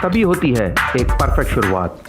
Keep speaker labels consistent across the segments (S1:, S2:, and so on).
S1: तभी होती है एक परफेक्ट शुरुआत।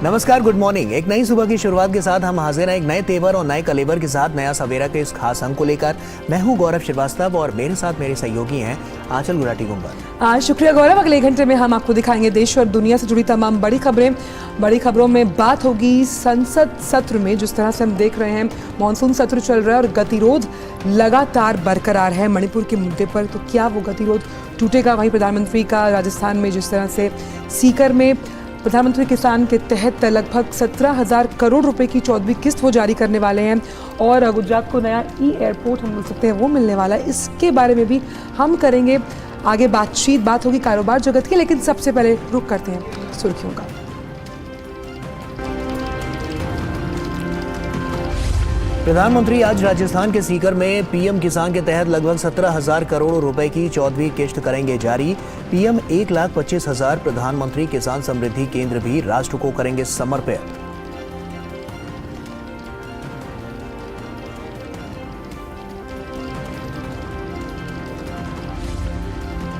S2: नमस्कार, गुड मॉर्निंग। एक नई सुबह की शुरुआत के साथ हम हाजिर हैं एक नए तेवर और नए कलेवर के साथ नया सवेरा के इस खास अंक को लेकर। मैं हूं गौरव श्रीवास्तव और मेरे साथ मेरे सहयोगी हैं आंचल गुराटी गुंबर।
S3: शुक्रिया गौरव। अगले घंटे में हम आपको दिखाएंगे देश और दुनिया से जुड़ी तमाम बड़ी खबरें। बड़ी खबरों में बात होगी संसद सत्र में। जिस तरह से हम देख रहे हैं मानसून सत्र चल रहा है और गतिरोध लगातार बरकरार है मणिपुर के मुद्दे पर, तो क्या वो गतिरोध टूटेगा? वहीं प्रधानमंत्री का राजस्थान में जिस तरह से सीकर में प्रधानमंत्री किसान के तहत लगभग 17,000 करोड़ रुपए की 14वीं किस्त वो जारी करने वाले हैं और गुजरात को नया एयरपोर्ट हम बोल सकते हैं वो मिलने वाला है। इसके बारे में भी हम करेंगे आगे बातचीत। बात होगी कारोबार जगत की, लेकिन सबसे पहले रुक करते हैं सुर्खियों का।
S2: प्रधानमंत्री आज राजस्थान के सीकर में पीएम किसान के तहत लगभग 17,000 करोड़ रुपए की 14वीं किस्त करेंगे जारी। पीएम 1,25,000 प्रधानमंत्री किसान समृद्धि केंद्र भी राष्ट्र को करेंगे समर्पित।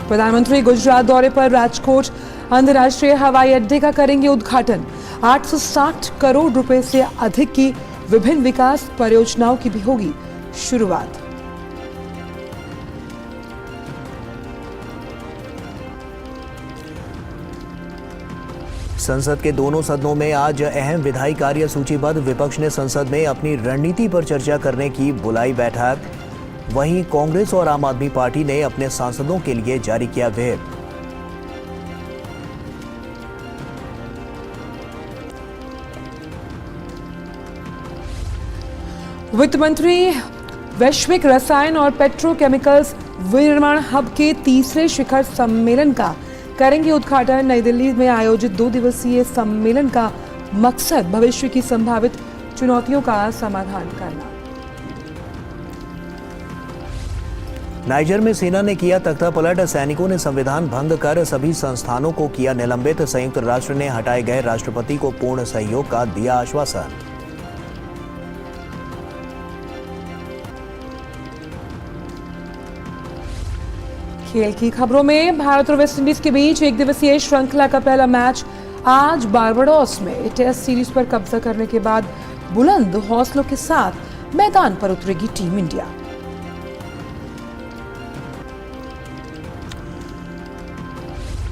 S3: प्रधानमंत्री गुजरात दौरे पर राजकोट अंतर्राष्ट्रीय हवाई अड्डे का करेंगे उद्घाटन। 860 करोड़ रुपए से अधिक की विभिन्न विकास परियोजनाओं की भी होगी शुरुआत।
S2: संसद के दोनों सदनों में आज अहम विधायी कार्य सूचीबद्ध। विपक्ष ने संसद में अपनी रणनीति पर चर्चा करने की बुलाई बैठक। वहीं कांग्रेस और आम आदमी पार्टी ने अपने सांसदों के लिए जारी किया व्हिप।
S3: वित्त मंत्री वैश्विक रसायन और पेट्रोकेमिकल्स विनिर्माण हब के तीसरे शिखर सम्मेलन का करेंगे उद्घाटन। नई दिल्ली में आयोजित 2 दिवसीय सम्मेलन का मकसद भविष्य की संभावित चुनौतियों का समाधान करना।
S2: नाइजर में सेना ने किया तख्तापलट। सैनिकों ने संविधान भंग कर सभी संस्थानों को किया निलंबित। संयुक्त राष्ट्र ने हटाए गए राष्ट्रपति को पूर्ण सहयोग का दिया आश्वासन।
S3: खेल की खबरों में भारत और वेस्टइंडीज के बीच एक दिवसीय श्रृंखला का पहला मैच आज बारबाडोस में टेस्ट सीरीज पर कब्जा करने के बाद बुलंद हौसलों के साथ मैदान पर उतरेगी टीम इंडिया।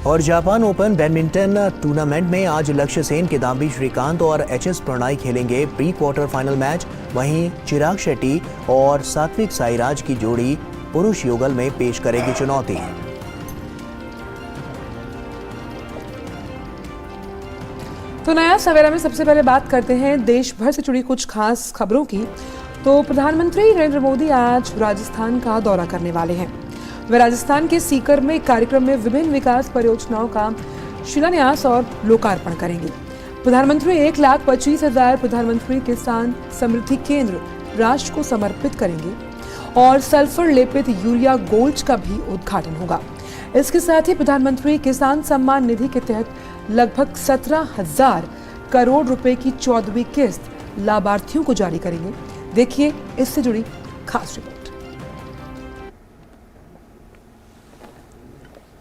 S2: और जापान ओपन बैडमिंटन टूर्नामेंट में आज लक्ष्य सेन, किदाम्बी श्रीकांत और एचएस प्रणॉय खेलेंगे प्री क्वार्टर फाइनल मैच। वहीं चिराग शेट्टी और सात्विक साईराज की जोड़ी पुरुष युगल में पेश करेगी चुनौती।
S3: तो नया सवेरा में सबसे पहले बात करते हैं देश भर से जुड़ी कुछ खास खबरों की। तो प्रधानमंत्री नरेंद्र मोदी आज राजस्थान का दौरा करने वाले हैं। वे राजस्थान के सीकर में कार्यक्रम में विभिन्न विकास परियोजनाओं का शिलान्यास और लोकार्पण करेंगे। प्रधानमंत्री 1,25,000 प्रधानमंत्री किसान समृद्धि केंद्र राष्ट्र को समर्पित करेंगे और सल्फर लेपित यूरिया गोल्ड का भी उद्घाटन होगा। इसके साथ ही प्रधानमंत्री किसान सम्मान निधि के तहत लगभग 17,000 करोड़ रुपए की 14वीं किस्त लाभार्थियों को जारी करेंगे। देखिए इससे जुड़ी खास रिपोर्ट।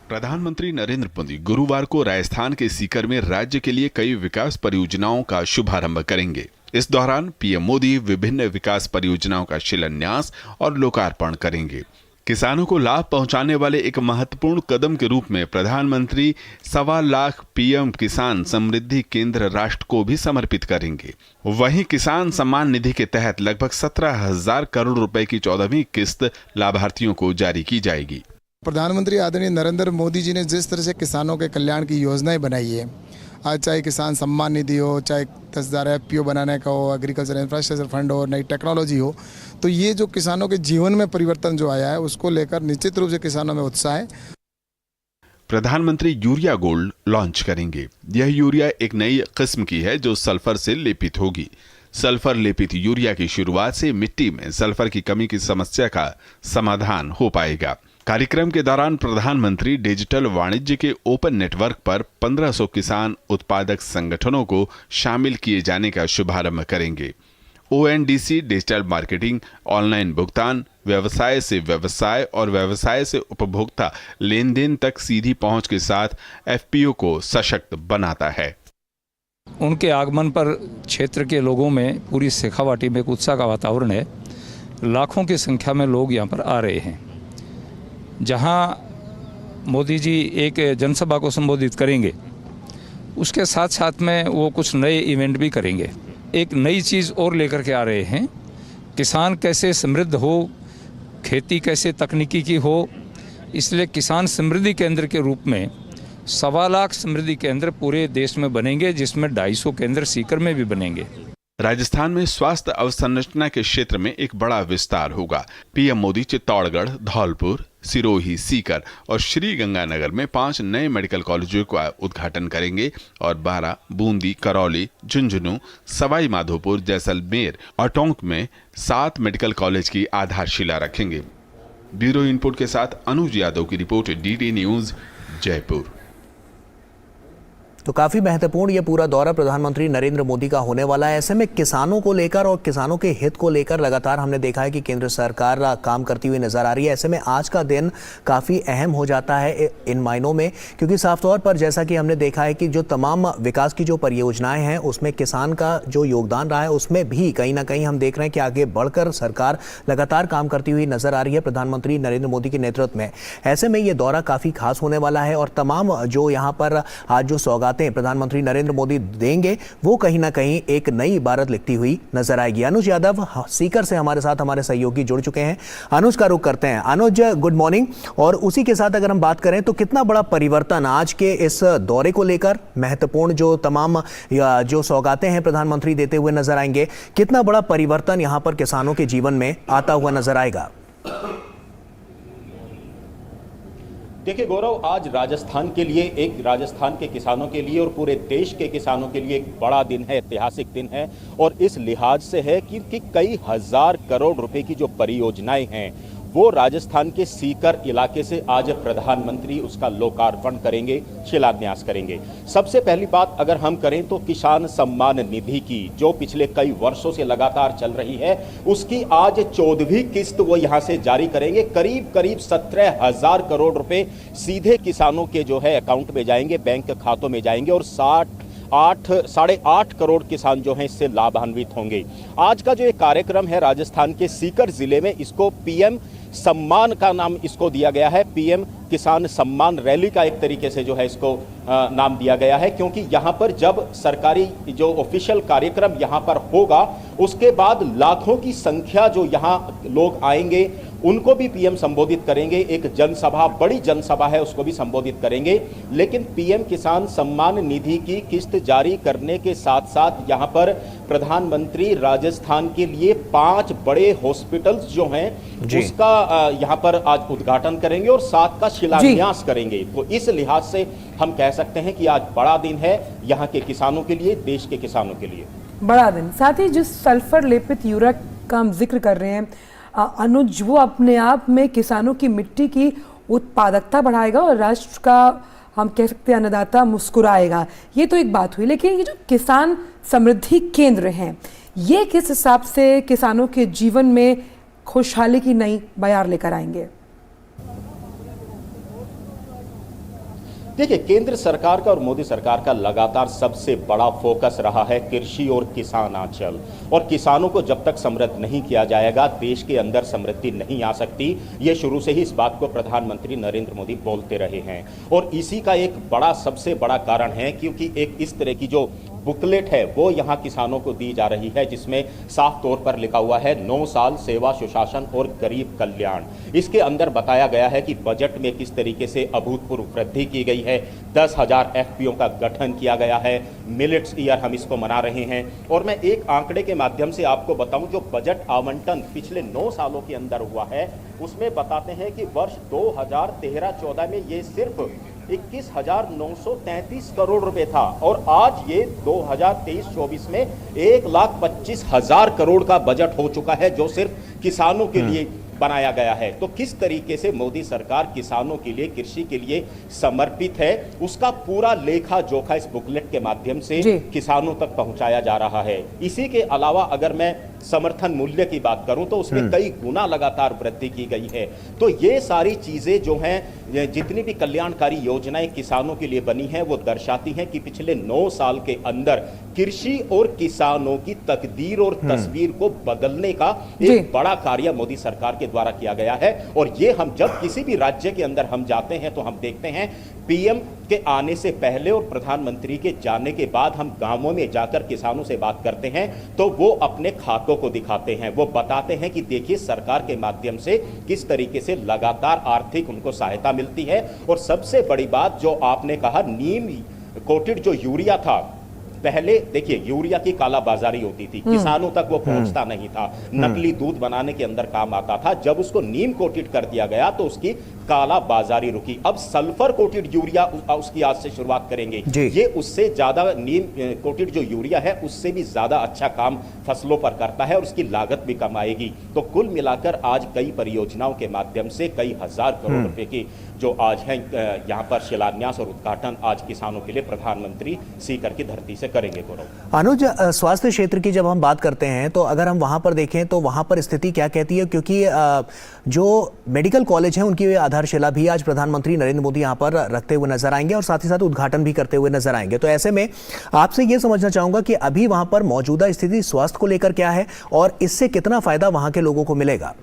S4: प्रधानमंत्री नरेंद्र मोदी गुरुवार को राजस्थान के सीकर में राज्य के लिए कई विकास परियोजनाओं का शुभारंभ करेंगे। इस दौरान पीएम मोदी विभिन्न विकास परियोजनाओं का शिलान्यास और लोकार्पण करेंगे। किसानों को लाभ पहुंचाने वाले एक महत्वपूर्ण कदम के रूप में प्रधानमंत्री 1.25 लाख पीएम किसान समृद्धि केंद्र राष्ट्र को भी समर्पित करेंगे। वहीं किसान सम्मान निधि के तहत लगभग 17,000 करोड़ रुपए की 14वीं किस्त लाभार्थियों को जारी की जाएगी।
S5: प्रधानमंत्री आदरणीय नरेंद्र मोदी जी ने जिस तरह से किसानों के कल्याण की योजनाएं बनाई है, आज चाहे किसान सम्मान निधि हो, चाहे 10,000 एफपीओ बनाने का हो, एग्रीकल्चर इंफ्रास्ट्रक्चर फंड हो, नई टेक्नोलॉजी हो, तो ये जो किसानों के जीवन में परिवर्तन जो आया है उसको लेकर निश्चित रूप से किसानों में उत्साह है।
S4: प्रधानमंत्री यूरिया गोल्ड लॉन्च करेंगे। यह यूरिया एक नई किस्म की है जो सल्फर से लेपित होगी। सल्फर लेपित यूरिया की शुरुआत से मिट्टी में सल्फर की कमी की समस्या का समाधान हो पाएगा। कार्यक्रम के दौरान प्रधानमंत्री डिजिटल वाणिज्य के ओपन नेटवर्क पर 1500 किसान उत्पादक संगठनों को शामिल किए जाने का शुभारंभ करेंगे। ONDC डिजिटल मार्केटिंग, ऑनलाइन भुगतान, व्यवसाय से व्यवसाय और व्यवसाय से उपभोक्ता लेन देन तक सीधी पहुंच के साथ FPO को सशक्त बनाता है।
S6: उनके आगमन पर क्षेत्र के लोगों में पूरी शेखावाटी में एक उत्साह का वातावरण है। लाखों की संख्या में लोग यहाँ पर आ रहे हैं। जहाँ मोदी जी एक जनसभा को संबोधित करेंगे, उसके साथ साथ में वो कुछ नए इवेंट भी करेंगे। एक नई चीज़ और लेकर के आ रहे हैं, किसान कैसे समृद्ध हो, खेती कैसे तकनीकी की हो। इसलिए किसान समृद्धि केंद्र के रूप में 1.25 लाख समृद्धि केंद्र पूरे देश में बनेंगे, जिसमें 250 केंद्र सीकर में भी बनेंगे।
S4: राजस्थान में स्वास्थ्य अवसंरचना के क्षेत्र में एक बड़ा विस्तार होगा। पीएम मोदी चित्तौड़गढ़, धौलपुर, सिरोही, सीकर और श्री गंगानगर में 5 नए मेडिकल कॉलेजों का उद्घाटन करेंगे और 12 बूंदी, करौली, झुंझुनू, सवाई माधोपुर, जैसलमेर और टोंक में 7 मेडिकल कॉलेज की आधारशिला रखेंगे। ब्यूरो इनपुट के साथ अनुज यादव की रिपोर्ट, DD न्यूज, जयपुर।
S2: तो काफ़ी महत्वपूर्ण ये पूरा दौरा प्रधानमंत्री नरेंद्र मोदी का होने वाला है। ऐसे में किसानों को लेकर और किसानों के हित को लेकर लगातार हमने देखा है कि केंद्र सरकार काम करती हुई नजर आ रही है। ऐसे में आज का दिन काफ़ी अहम हो जाता है इन मायनों में, क्योंकि साफ तौर पर जैसा कि हमने देखा है कि जो तमाम विकास की जो परियोजनाएं हैं उसमें किसान का जो योगदान रहा है, उसमें भी कहीं ना कहीं हम देख रहे हैं कि आगे बढ़कर सरकार लगातार काम करती हुई नजर आ रही है प्रधानमंत्री नरेंद्र मोदी के नेतृत्व में। ऐसे में ये दौरा काफ़ी खास होने वाला है और तमाम जो यहाँ पर आज जो सौगातें प्रधानमंत्री नरेंद्र मोदी देंगे वो कहीं ना कहीं एक नई इबारत लिखती हुई नजर आएगी। अनुज यादव सीकर से हमारे साथ हमारे सहयोगी जुड़ चुके हैं। अनुज का रुख करते हैं। अनुज, गुड मॉर्निंग। और उसी के साथ अगर हम बात करें तो कितना बड़ा परिवर्तन आज के इस दौरे को लेकर, महत्वपूर्ण जो तमाम जो सौगातें हैं प्रधानमंत्री देते हुए नजर आएंगे, कितना बड़ा परिवर्तन यहां पर किसानों के जीवन में आता हुआ नजर आएगा?
S7: देखिए गौरव, आज राजस्थान के लिए, एक राजस्थान के किसानों के लिए और पूरे देश के किसानों के लिए एक बड़ा दिन है, ऐतिहासिक दिन है। और इस लिहाज से है कि कई हजार करोड़ रुपए की जो परियोजनाएं हैं वो राजस्थान के सीकर इलाके से आज प्रधानमंत्री उसका लोकार्पण करेंगे, शिलान्यास करेंगे। सबसे पहली बात अगर हम करें तो किसान सम्मान निधि की जो पिछले कई वर्षों से लगातार चल रही है, उसकी आज 14वीं किस्त वो यहां से जारी करेंगे। करीब 17,000 करोड़ रुपए सीधे किसानों के जो है अकाउंट में जाएंगे, बैंक खातों में जाएंगे और 8.5 करोड़ किसान जो हैं इससे लाभान्वित होंगे। आज का जो ये कार्यक्रम है राजस्थान के सीकर जिले में, इसको PM सम्मान का नाम इसको दिया गया है। PM किसान सम्मान रैली का एक तरीके से जो है इसको नाम दिया गया है, क्योंकि यहाँ पर जब सरकारी जो ऑफिशियल कार्यक्रम यहाँ पर होगा उसके बाद लाखों की संख्या जो यहाँ लोग आएंगे उनको भी PM संबोधित करेंगे। एक जनसभा, बड़ी जनसभा है, उसको भी संबोधित करेंगे। लेकिन PM किसान सम्मान निधि की किस्त जारी करने के साथ साथ यहाँ पर प्रधानमंत्री राजस्थान के लिए 5 बड़े हॉस्पिटल्स जो हैं उसका यहाँ पर आज उद्घाटन करेंगे और 7 का शिलान्यास करेंगे। तो इस लिहाज से हम कह सकते हैं कि आज बड़ा दिन है यहाँ के किसानों के लिए, देश के किसानों के लिए
S3: बड़ा दिन। साथ ही जिस सल्फर लेपित यूरिया का हम जिक्र कर रहे हैं अनुज, वो अपने आप में किसानों की मिट्टी की उत्पादकता बढ़ाएगा और राष्ट्र का, हम कह सकते हैं, अन्नदाता मुस्कुराएगा। ये तो एक बात हुई, लेकिन ये जो किसान समृद्धि केंद्र हैं ये किस हिसाब से किसानों के जीवन में खुशहाली की नई बयार लेकर आएंगे?
S7: देखिए, केंद्र सरकार का और मोदी सरकार का लगातार सबसे बड़ा फोकस रहा है कृषि और किसान आंचल। और किसानों को जब तक समृद्ध नहीं किया जाएगा देश के अंदर समृद्धि नहीं आ सकती। ये शुरू से ही इस बात को प्रधानमंत्री नरेंद्र मोदी बोलते रहे हैं और इसी का एक बड़ा, सबसे बड़ा कारण है क्योंकि एक इस तरह की जो बुकलेट है वो यहाँ किसानों को दी जा रही है जिसमें साफ तौर पर लिखा हुआ है 9 साल सेवा, सुशासन और गरीब कल्याण। इसके अंदर बताया गया है कि बजट में किस तरीके से अभूतपूर्व वृद्धि की गई है। 10,000 FPO का गठन किया गया है। मिलेट्स ईयर हम इसको मना रहे हैं। और मैं एक आंकड़े के माध्यम से आपको बताऊं, जो बजट आवंटन पिछले 9 सालों के अंदर हुआ है उसमें बताते हैं कि वर्ष 2013-14 में ये सिर्फ 21,933 करोड़ रुपए था और आज ये 2023-24 में 1,25,000 करोड़ का बजट हो चुका है जो सिर्फ किसानों के लिए बनाया गया है। तो किस तरीके से मोदी सरकार किसानों के लिए, कृषि के लिए समर्पित है, उसका पूरा लेखा जोखा इस बुकलेट के माध्यम से किसानों तक पहुंचाया जा रहा है। इसी के अलावा अगर मैं समर्थन मूल्य की बात करूं तो उसमें कई गुना लगातार वृद्धि की गई है। तो ये सारी चीजें जो हैं, जितनी भी कल्याणकारी योजनाएं किसानों के लिए बनी हैं, वो दर्शाती हैं कि पिछले 9 साल के अंदर कृषि और किसानों की तकदीर और तस्वीर को बदलने का एक बड़ा कार्य मोदी सरकार के द्वारा किया गया है। और ये हम जब किसी भी राज्य के अंदर हम जाते हैं तो हम देखते हैं पीएम के आने से पहले और प्रधानमंत्री के जाने के बाद हम गांवों में जाकर किसानों से बात करते हैं तो वो अपने खातों को दिखाते हैं, वो बताते हैं कि देखिए सरकार के माध्यम से किस तरीके से लगातार आर्थिक उनको सहायता मिलती है। और सबसे बड़ी बात जो आपने कहा, नीम कोटेड जो यूरिया था, पहले देखिए यूरिया की कालाबाजारी होती थी, किसानों तक वो पहुंचता नहीं था, नकली दूध बनाने के अंदर काम आता था। जब उसको नीम कोटेड कर दिया गया तो उसकी कालाबाजारी रुकी। अब सल्फर कोटेड यूरिया उसकी आज से शुरुआत करेंगे। ये उससे ज्यादा, नीम कोटेड जो यूरिया है उससे भी ज्यादा अच्छा काम फसलों पर करता है और उसकी लागत भी कम आएगी। तो कुल मिलाकर आज कई परियोजनाओं के माध्यम से कई हजार करोड़ रुपए की जो आज है यहाँ पर शिलान्यास और उद्घाटन आज किसानों के लिए प्रधानमंत्री सीकर की धरती से करेंगे। गौरव,
S2: अनुज, स्वास्थ्य क्षेत्र की जब हम बात करते हैं तो अगर हम वहां पर देखें तो वहां पर स्थिति क्या कहती है, क्योंकि जो मेडिकल कॉलेज हैं उनकी आधारशिला भी आज प्रधानमंत्री नरेंद्र मोदी यहां पर रखते हुए नजर आएंगे और साथ ही साथ उद्घाटन भी करते हुए नजर आएंगे। तो ऐसे में आपसे यह समझना चाहूंगा कि अभी वहां पर मौजूदा स्थिति स्वास्थ्य को लेकर क्या है और इससे कितना फायदा वहां के लोगों को मिलेगा।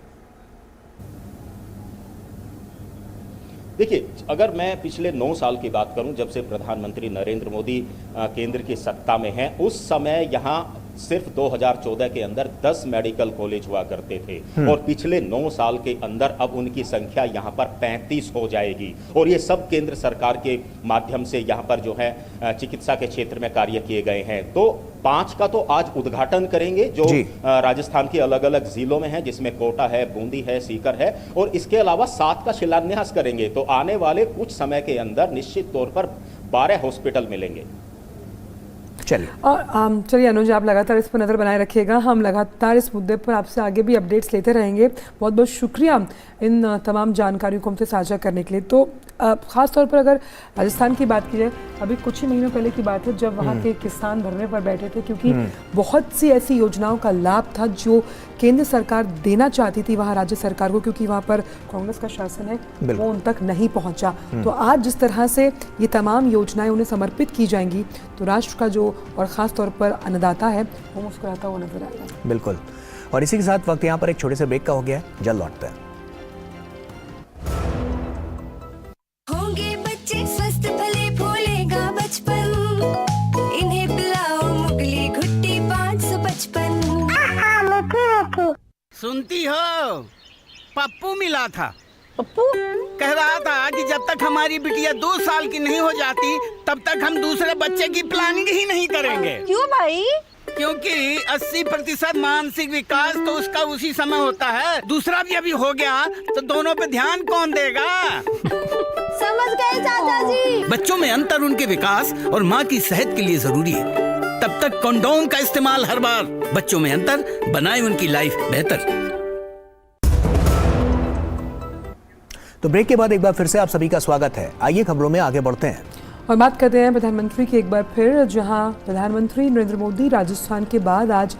S7: देखिए, अगर मैं पिछले 9 साल की बात करूं, जब से प्रधानमंत्री नरेंद्र मोदी केंद्र की सत्ता में हैं, उस समय यहां सिर्फ 2014 के अंदर 10 मेडिकल कॉलेज हुआ करते थे और पिछले 9 साल के अंदर अब उनकी संख्या यहां पर 35 हो जाएगी। और ये सब केंद्र सरकार के माध्यम से यहां पर जो है चिकित्सा के क्षेत्र में कार्य किए गए हैं। तो 5 का तो आज उद्घाटन करेंगे जो राजस्थान के अलग अलग जिलों में है, जिसमें कोटा है, बूंदी है, सीकर है, और इसके अलावा 7 का शिलान्यास करेंगे। तो आने वाले कुछ समय के अंदर निश्चित तौर पर 12 हॉस्पिटल मिलेंगे।
S2: चलिए,
S3: और चलिए अनुज, आप लगातार इस पर नज़र बनाए रखिएगा। हम लगातार इस मुद्दे पर आपसे आगे भी अपडेट्स लेते रहेंगे। बहुत बहुत शुक्रिया इन तमाम जानकारियों को हमसे साझा करने के लिए। तो ख़ास तौर पर अगर राजस्थान की बात की जाए, अभी कुछ ही महीनों पहले की बात है जब वहाँ के किसान धरने पर बैठे थे, क्योंकि बहुत सी ऐसी योजनाओं का लाभ था जो केंद्र सरकार देना चाहती थी वहाँ राज्य सरकार को, क्योंकि वहाँ पर कांग्रेस का शासन है, वो उन तक नहीं पहुँचा। तो आज जिस तरह से ये तमाम योजनाएं उन्हें समर्पित की जाएंगी तो राष्ट्र का जो और ख़ास तौर पर अन्नदाता है वो मुस्कुराता हुआ नजर आएगा।
S2: बिल्कुल। और इसी के साथ वक्त यहाँ पर एक छोटे से ब्रेक का हो गया है, जल्द लौटते हैं।
S8: होंगे बच्चे स्वस्थ भले भूलेगा बचपन, इन्हें पिलाओ मुगली घुट्टी 555।
S9: सुनती हो, पप्पू मिला था।
S10: पप्पू
S9: कह रहा था कि जब तक हमारी बिटिया 2 साल की नहीं हो जाती तब तक हम दूसरे बच्चे की प्लानिंग ही नहीं करेंगे।
S10: क्यों भाई?
S9: क्योंकि 80% मानसिक विकास तो उसका उसी समय होता है, दूसरा भी अभी हो गया तो दोनों पे ध्यान कौन देगा?
S10: समझ गए चाचा जी।
S9: बच्चों में अंतर उनके विकास और माँ की सेहत के लिए जरूरी है। तब तक कंडोम का इस्तेमाल हर बार। बच्चों में अंतर बनाए उनकी लाइफ बेहतर।
S2: तो ब्रेक के बाद एक बार फिर से आप सभी का स्वागत है। आइए खबरों में आगे बढ़ते हैं
S3: और बात करते हैं प्रधानमंत्री की एक बार फिर, जहां प्रधानमंत्री नरेंद्र मोदी राजस्थान के बाद आज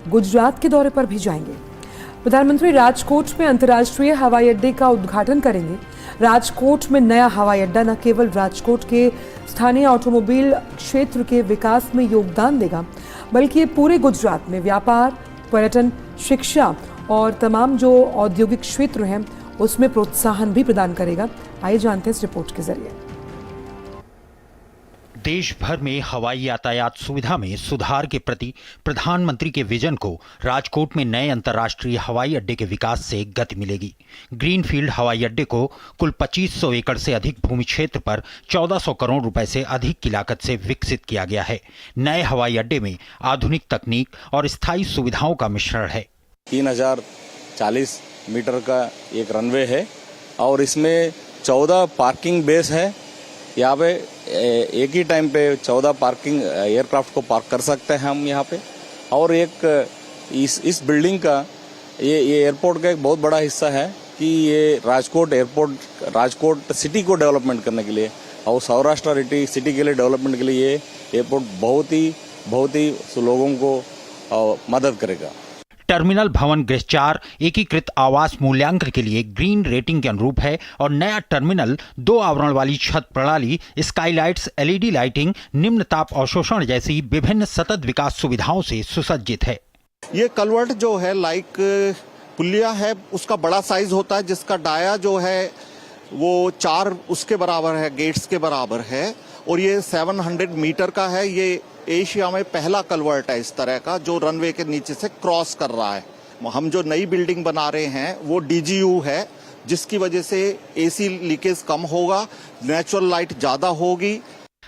S3: गुजरात के दौरे पर भी जाएंगे। प्रधानमंत्री राजकोट में अंतर्राष्ट्रीय हवाई अड्डे का उद्घाटन करेंगे। राजकोट में नया हवाई अड्डा न केवल राजकोट के स्थानीय ऑटोमोबाइल क्षेत्र के विकास में योगदान देगा, बल्कि ये पूरे गुजरात में व्यापार, पर्यटन, शिक्षा और तमाम जो औद्योगिक क्षेत्र हैं उसमें प्रोत्साहन भी प्रदान करेगा। आइए जानते हैं इस रिपोर्ट के जरिए।
S11: देश भर में हवाई यातायात सुविधा में सुधार के प्रति प्रधानमंत्री के विजन को राजकोट में नए अंतर्राष्ट्रीय हवाई अड्डे के विकास से गति मिलेगी। ग्रीनफील्ड हवाई अड्डे को कुल 2500 एकड़ से अधिक भूमि क्षेत्र पर 1400 करोड़ रुपए से अधिक की लागत से विकसित किया गया है। नए हवाई अड्डे में आधुनिक तकनीक और स्थायी सुविधाओं का मिश्रण है।
S12: 3040 मीटर का एक रनवे है और इसमें 14 पार्किंग बेस है। यहाँ पे एक ही टाइम पे 14 पार्किंग एयरक्राफ्ट को पार्क कर सकते हैं हम यहाँ पे। और एक इस बिल्डिंग का ये एयरपोर्ट का एक बहुत बड़ा हिस्सा है कि ये राजकोट एयरपोर्ट, राजकोट सिटी को डेवलपमेंट करने के लिए और सौराष्ट्र सिटी के लिए डेवलपमेंट के लिए ये एयरपोर्ट बहुत ही लोगों को मदद करेगा।
S11: टर्मिनल भवन गृह 4 एकीकृत आवास मूल्यांकन के लिए ग्रीन रेटिंग के अनुरूप है और नया टर्मिनल 2 आवरण वाली छत प्रणाली, स्काईलाइट्स, LED लाइटिंग, निम्न ताप अवशोषण जैसी विभिन्न सतत विकास सुविधाओं से सुसज्जित है।
S13: ये कलवर्ट जो है लाइक पुलिया है, उसका बड़ा साइज होता है जिसका डाया जो है वो 4 उसके बराबर है, गेट्स के बराबर है और ये 700 मीटर का है। ये एशिया में पहला कलवर्ट है इस तरह का जो रनवे के नीचे से क्रॉस कर रहा है। हम जो नई बिल्डिंग बना रहे हैं वो DGU है जिसकी वजह से AC लीकेज कम होगा, नेचुरल लाइट ज्यादा होगी।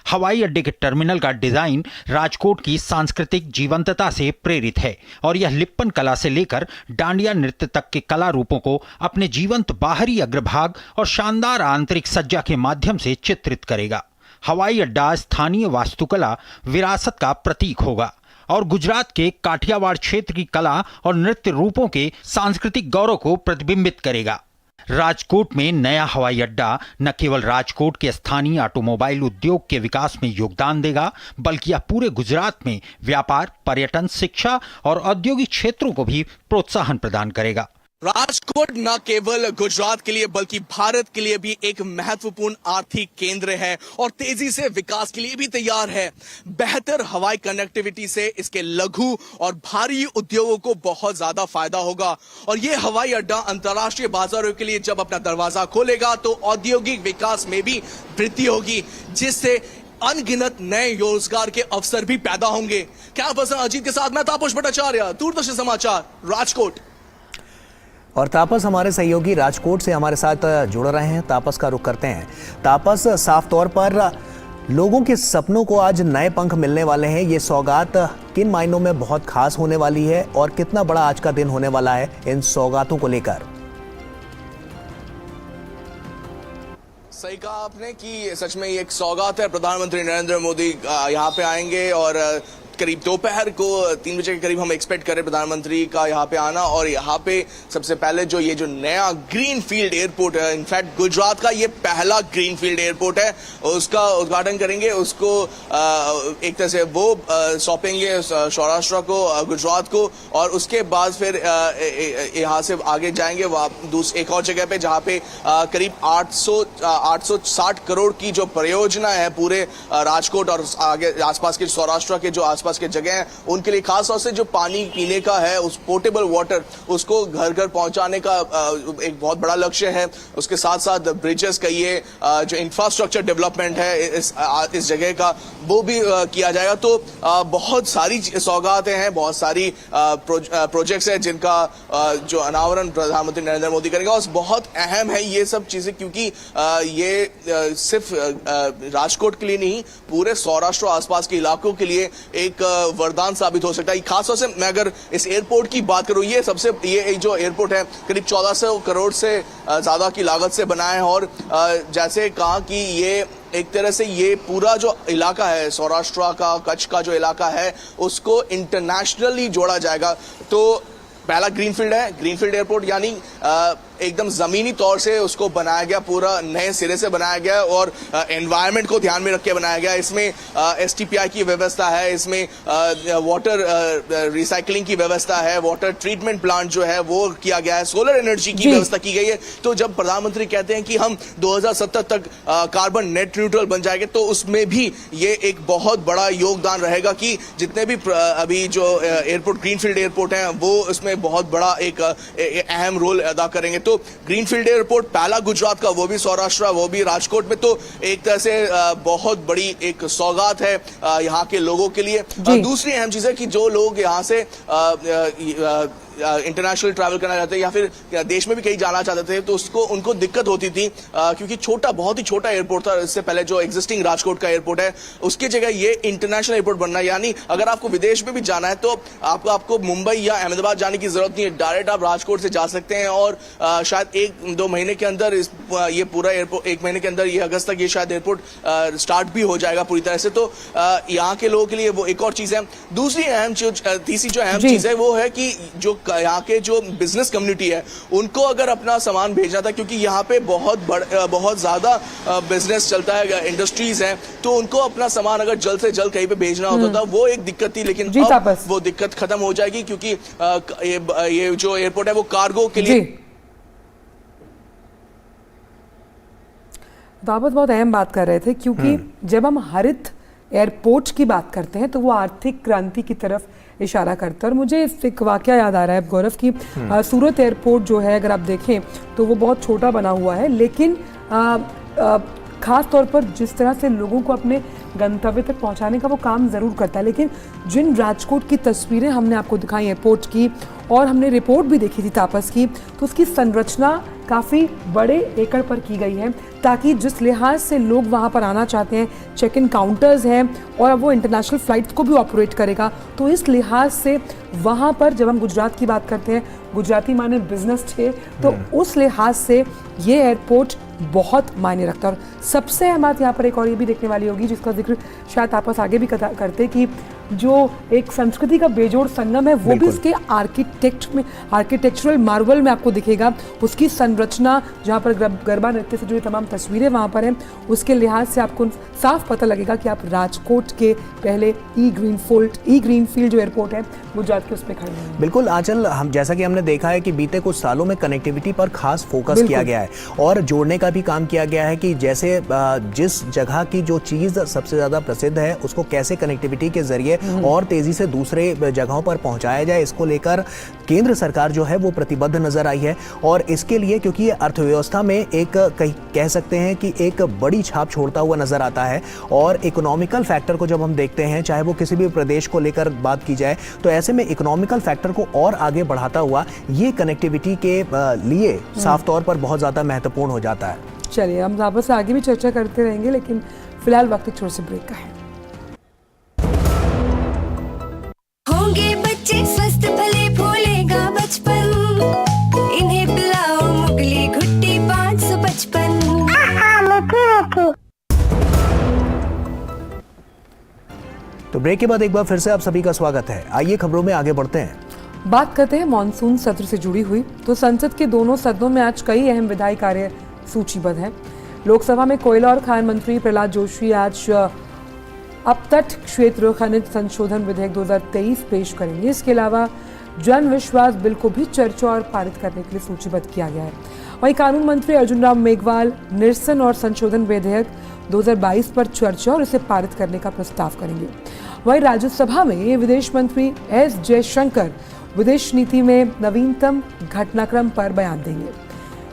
S11: हवाई अड्डे के टर्मिनल का डिजाइन राजकोट की सांस्कृतिक जीवंतता से प्रेरित है और यह लिप्पन कला से लेकर डांडिया नृत्य तक के कला रूपों को अपने जीवंत बाहरी अग्रभाग और शानदार आंतरिक सज्जा के माध्यम से चित्रित करेगा। हवाई अड्डा स्थानीय वास्तुकला विरासत का प्रतीक होगा और गुजरात के काठियावाड़ क्षेत्र की कला और नृत्य रूपों के सांस्कृतिक गौरव को प्रतिबिंबित करेगा। राजकोट में नया हवाई अड्डा न केवल राजकोट के स्थानीय ऑटोमोबाइल उद्योग के विकास में योगदान देगा, बल्कि यह पूरे गुजरात में व्यापार, पर्यटन, शिक्षा और औद्योगिक क्षेत्रों को भी प्रोत्साहन प्रदान करेगा।
S14: राजकोट न केवल गुजरात के लिए बल्कि भारत के लिए भी एक महत्वपूर्ण आर्थिक केंद्र है और तेजी से विकास के लिए भी तैयार है। बेहतर हवाई कनेक्टिविटी से इसके लघु और भारी उद्योगों को बहुत ज्यादा फायदा होगा और ये हवाई अड्डा अंतर्राष्ट्रीय बाजारों के लिए जब अपना दरवाजा खोलेगा तो औद्योगिक विकास में भी वृद्धि होगी, जिससे अनगिनत नए रोजगार के अवसर भी पैदा होंगे। क्या पर्सन अजीत के साथ मैं तापस भट्टाचार्य, दूरदर्शन समाचार, राजकोट।
S2: और तापस हमारे सहयोगी राजकोट से हमारे साथ जुड़ रहे हैं। तापस का रुख करते हैं। तापस, साफ तौर पर लोगों के सपनों को आज नए पंख मिलने वाले हैं। ये सौगात किन मायनों में बहुत खास होने वाली है और कितना बड़ा आज का दिन होने वाला है इन सौगातों को लेकर?
S14: सही कहा आपने कि सच में ये एक सौगात है। प्रधानमंत्री नरेंद्र मोदी यहाँ पे आएंगे और करीब दोपहर को 3 बजे के करीब हम एक्सपेक्ट करें प्रधानमंत्री का यहाँ पे आना और यहाँ पे सबसे पहले जो ये जो नया ग्रीनफील्ड एयरपोर्ट है, इनफैक्ट गुजरात का ये पहला ग्रीनफील्ड एयरपोर्ट है, उसका उद्घाटन करेंगे। उसको एक तरह से वो सौंपेंगे सौराष्ट्र को, गुजरात को, और उसके बाद फिर यहाँ से आगे जाएंगे एक और जगह पे जहाँ पे करीब 860 करोड़ की जो परियोजना है पूरे राजकोट और आगे आसपास के सौराष्ट्र के जो आसपास के जगह हैं उनके लिए, खास तौर से जो पानी पीने का है उस पोर्टेबल वाटर उसको घर घर पहुंचाने का एक बहुत बड़ा लक्ष्य है। उसके साथ साथ ब्रिजेस का ये जो इंफ्रास्ट्रक्चर डेवलपमेंट है इस जगह का वो भी किया जाएगा। तो बहुत सारी सौगातें हैं, बहुत सारी प्रोजेक्ट्स हैं जिनका जो अनावरण प्रधानमंत्री नरेंद्र मोदी करेंगे और बहुत अहम है ये सब चीजें, क्योंकि ये सिर्फ राजकोट के लिए नहीं पूरे सौराष्ट्र आसपास के इलाकों के लिए एक वरदान साबित हो सकता है। खासतौर से मैं अगर इस एयरपोर्ट की बात करूं, ये जो एयरपोर्ट है करीब 1400 करोड़ से ज्यादा की लागत से बना है और जैसे कहा कि ये एक तरह से ये पूरा जो इलाका है सौराष्ट्र का, कच्छ का जो इलाका है उसको इंटरनेशनली जोड़ा जाएगा। तो पहला ग्रीनफील्ड है, ग्रीनफील्ड एयरपोर्ट यानी एकदम जमीनी तौर से उसको बनाया गया, पूरा नए सिरे से बनाया गया और एनवायरनमेंट को ध्यान में रख के बनाया गया। इसमें STPI की व्यवस्था है, इसमें वाटर रिसाइकलिंग की व्यवस्था है, वाटर ट्रीटमेंट प्लांट जो है वो किया गया है, सोलर एनर्जी की व्यवस्था की गई है। तो जब प्रधानमंत्री कहते हैं कि हम 2070 तक कार्बन नेट न्यूट्रल बन जाएंगे तो उसमें भी ये एक बहुत बड़ा योगदान रहेगा कि जितने भी अभी जो एयरपोर्ट ग्रीनफील्ड एयरपोर्ट है वो उसमें बहुत बड़ा एक अहम रोल अदा करेंगे। तो ग्रीनफील्ड एयरपोर्ट पहला गुजरात का, वो भी सौराष्ट्र, वो भी राजकोट में, तो एक तरह से बहुत बड़ी एक सौगात है यहाँ के लोगों के लिए। दूसरी अहम चीज है कि जो लोग यहाँ से इंटरनेशनल ट्रैवल करना चाहते हैं या फिर देश में भी कहीं जाना चाहते थे तो उनको दिक्कत होती थी क्योंकि बहुत ही छोटा एयरपोर्ट था इससे पहले जो एग्जिस्टिंग राजकोट का एयरपोर्ट है उसकी जगह ये इंटरनेशनल एयरपोर्ट बनना, यानी अगर आपको विदेश में भी जाना है तो आपको मुंबई या अहमदाबाद जाने की जरूरत नहीं है, डायरेक्ट आप राजकोट से जा सकते हैं और शायद 1-2 महीने के अंदर ये पूरा एयरपोर्ट 1 महीने के अंदर ये अगस्त तक ये शायद एयरपोर्ट स्टार्ट भी हो जाएगा पूरी तरह से। तो यहाँ के लोगों के लिए वो एक और चीज है। तीसरी जो अहम चीज है वो है कि जो यहाँ के जो बिजनेस कम्युनिटी है उनको अगर अपना सामान भेजना था, क्योंकि यहाँ पे बहुत ज़्यादा बिजनेस चलता है, इंडस्ट्रीज हैं, तो उनको अपना सामान अगर जल्द से जल्द कहीं पे भेजना होता था, वो एक दिक्कत थी। लेकिन अब वो दिक्कत खत्म हो जाएगी, क्योंकि ये जो एयरपोर्ट है वो कार्गो के लिए।
S3: दावत बहुत अहम बात कर रहे थे, क्योंकि जब हम हरित एयरपोर्ट की बात करते हैं तो वो आर्थिक क्रांति की तरफ इशारा करता है। और मुझे एक वाकया याद आ रहा है गौरव की, सूरत एयरपोर्ट जो है अगर आप देखें तो वो बहुत छोटा बना हुआ है, लेकिन खास तौर पर जिस तरह से लोगों को अपने गंतव्य तक पहुंचाने का वो काम ज़रूर करता है। लेकिन जिन राजकोट की तस्वीरें हमने आपको दिखाई एयरपोर्ट की, और हमने रिपोर्ट भी देखी थी तापस की, तो उसकी संरचना काफ़ी बड़े एकड़ पर की गई है, ताकि जिस लिहाज से लोग वहाँ पर आना चाहते हैं, चेक इन काउंटर्स हैं और वो इंटरनेशनल फ़्लाइट्स को भी ऑपरेट करेगा, तो इस लिहाज से वहाँ पर जब हम गुजरात की बात करते हैं, गुजराती माने बिजनेस थे, तो उस लिहाज से ये एयरपोर्ट बहुत मायने रखता है। और सबसे अहम बात यहाँ पर एक और ये भी देखने वाली होगी, जिसका जिक्र शायद आपस आगे भी करते, कि जो एक संस्कृति का बेजोड़ संगम है वो भी इसके आर्किटेक्चरल मार्वल में आपको दिखेगा। उसकी संरचना, जहाँ पर गरबा नृत्य से जुड़ी तमाम तस्वीरें वहाँ पर हैं, उसके लिहाज से आपको साफ पता लगेगा कि आप राजकोट के पहले ई ग्रीन फील्ड जो एयरपोर्ट है गुजरात के उस पर खड़े हैं।
S2: बिल्कुल आंचल, हम जैसा कि हमने देखा है कि बीते कुछ सालों में कनेक्टिविटी पर खास फोकस किया गया है और जोड़ने का भी काम किया गया है कि जैसे जिस जगह की जो चीज़ सबसे ज़्यादा प्रसिद्ध है उसको कैसे कनेक्टिविटी के जरिए और तेजी से दूसरे जगहों पर पहुंचाया जाए, इसको लेकर केंद्र सरकार जो है वो प्रतिबद्ध नजर आई है। और इसके लिए क्योंकि ये अर्थव्यवस्था में एक कह सकते हैं कि एक बड़ी छाप छोड़ता हुआ नजर आता है, और इकोनॉमिकल फैक्टर को जब हम देखते हैं, चाहे वो किसी भी प्रदेश को लेकर बात की जाए, तो ऐसे में इकोनॉमिकल फैक्टर को और आगे बढ़ाता हुआ ये कनेक्टिविटी के लिए साफ तौर पर बहुत ज़्यादा महत्वपूर्ण हो जाता है।
S3: चलिए, हम आपस से आगे भी चर्चा करते रहेंगे, लेकिन फिलहाल वक्त एक छोटे से ब्रेक का है।
S8: होंगे बच्चे स्वस्थ भले फूलेगा बचपन, इन्हें पिलाओ मुगली घुट्टी 555।
S2: तो ब्रेक के बाद एक बार फिर से आप सभी का स्वागत है। आइए खबरों में आगे बढ़ते हैं।
S3: बात करते हैं मानसून सत्र से जुड़ी हुई। तो संसद के दोनों सदनों में आज कई अहम विधायी कार्य सूचीबद्ध हैं। लोकसभा में कोयला और खान मंत्री प्रहलाद जोशी आज अपतट क्षेत्र खनिज संशोधन विधेयक 2023 पेश करेंगे। इसके अलावा जन विश्वास बिल को भी चर्चा और पारित करने के लिए सूचीबद्ध किया गया है। वहीं कानून मंत्री अर्जुन राम मेघवाल निरसन और संशोधन विधेयक 2022 पर चर्चा और इसे पारित करने का प्रस्ताव करेंगे। वहीं राज्यसभा में विदेश मंत्री एस जयशंकर विदेश नीति में नवीनतम घटनाक्रम पर बयान देंगे।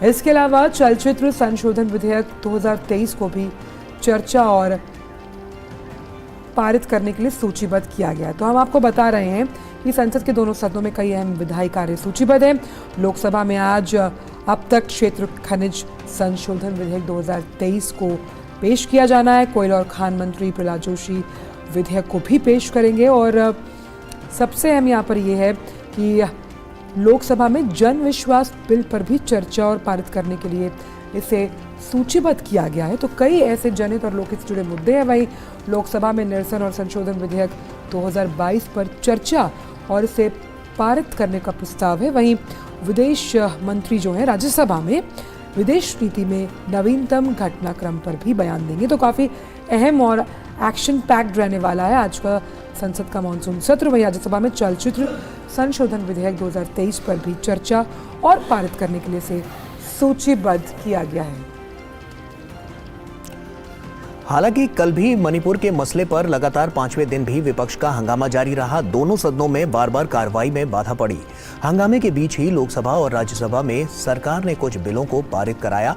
S3: इसके अलावा चलचित्र संशोधन विधेयक 2023 को भी चर्चा और पारित करने के लिए सूचीबद्ध किया गया। तो हम आपको बता रहे हैं कि संसद के दोनों सदनों में कई अहम विधायी कार्य सूचीबद्ध हैं। लोकसभा में आज अब तक क्षेत्र खनिज संशोधन विधेयक 2023 को पेश किया जाना है। कोयला और खान मंत्री प्रहलाद जोशी विधेयक को भी पेश करेंगे। और सबसे अहम यहाँ पर यह है कि लोकसभा में जन विश्वास बिल पर भी चर्चा और पारित करने के लिए इसे सूचीबद्ध किया गया है। तो कई ऐसे जनहित और लोकहित से जुड़े मुद्दे हैं। वहीं लोकसभा में निरसन और संशोधन विधेयक 2022 पर चर्चा और इसे पारित करने का प्रस्ताव है। वहीं विदेश मंत्री जो है राज्यसभा में विदेश नीति में नवीनतम घटनाक्रम पर भी बयान देंगे। तो काफ़ी अहम और एक्शन पैक्ड रहने वाला है आज का संसद का मानसून सत्र। वहीं राज्यसभा में चलचित्र संशोधन विधेयक 2023 पर भी चर्चा और पारित करने के लिए इसे सूचीबद्ध किया गया है।
S2: हालांकि कल भी मणिपुर के मसले पर लगातार 5वें दिन भी विपक्ष का हंगामा जारी रहा। दोनों सदनों में बार बार कार्रवाई में बाधा पड़ी। हंगामे के बीच ही लोकसभा और राज्यसभा में सरकार ने कुछ बिलों को पारित कराया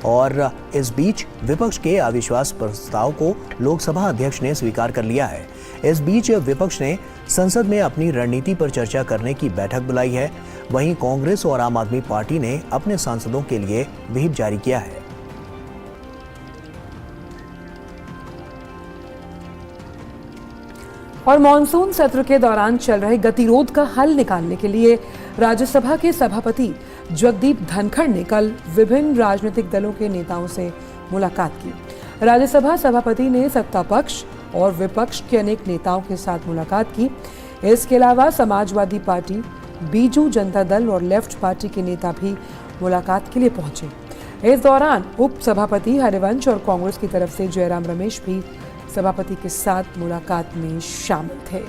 S2: और इस बीच विपक्ष के अविश्वास प्रस्ताव को लोकसभा अध्यक्ष ने स्वीकार कर लिया है। इस बीच विपक्ष ने संसद में अपनी रणनीति पर चर्चा करने की बैठक बुलाई है। वहीं कांग्रेस और आम आदमी पार्टी ने अपने सांसदों के लिए व्हिप जारी किया है।
S3: और मॉनसून सत्र के दौरान चल रहे गतिरोध का हल निकालने के लिए राज्यसभा के सभापति जगदीप धनखड़ ने कल विभिन्न राजनीतिक दलों के नेताओं से मुलाकात की। राज्यसभा सभापति ने सत्ता पक्ष और विपक्ष के अनेक नेताओं के साथ मुलाकात की। इसके अलावा समाजवादी पार्टी, बीजू जनता दल और लेफ्ट पार्टी के नेता भी मुलाकात के लिए पहुंचे। इस दौरान उप सभापति हरिवंश और कांग्रेस की तरफ से जयराम रमेश भी सभापति के साथ मुलाकात में शामिल थे।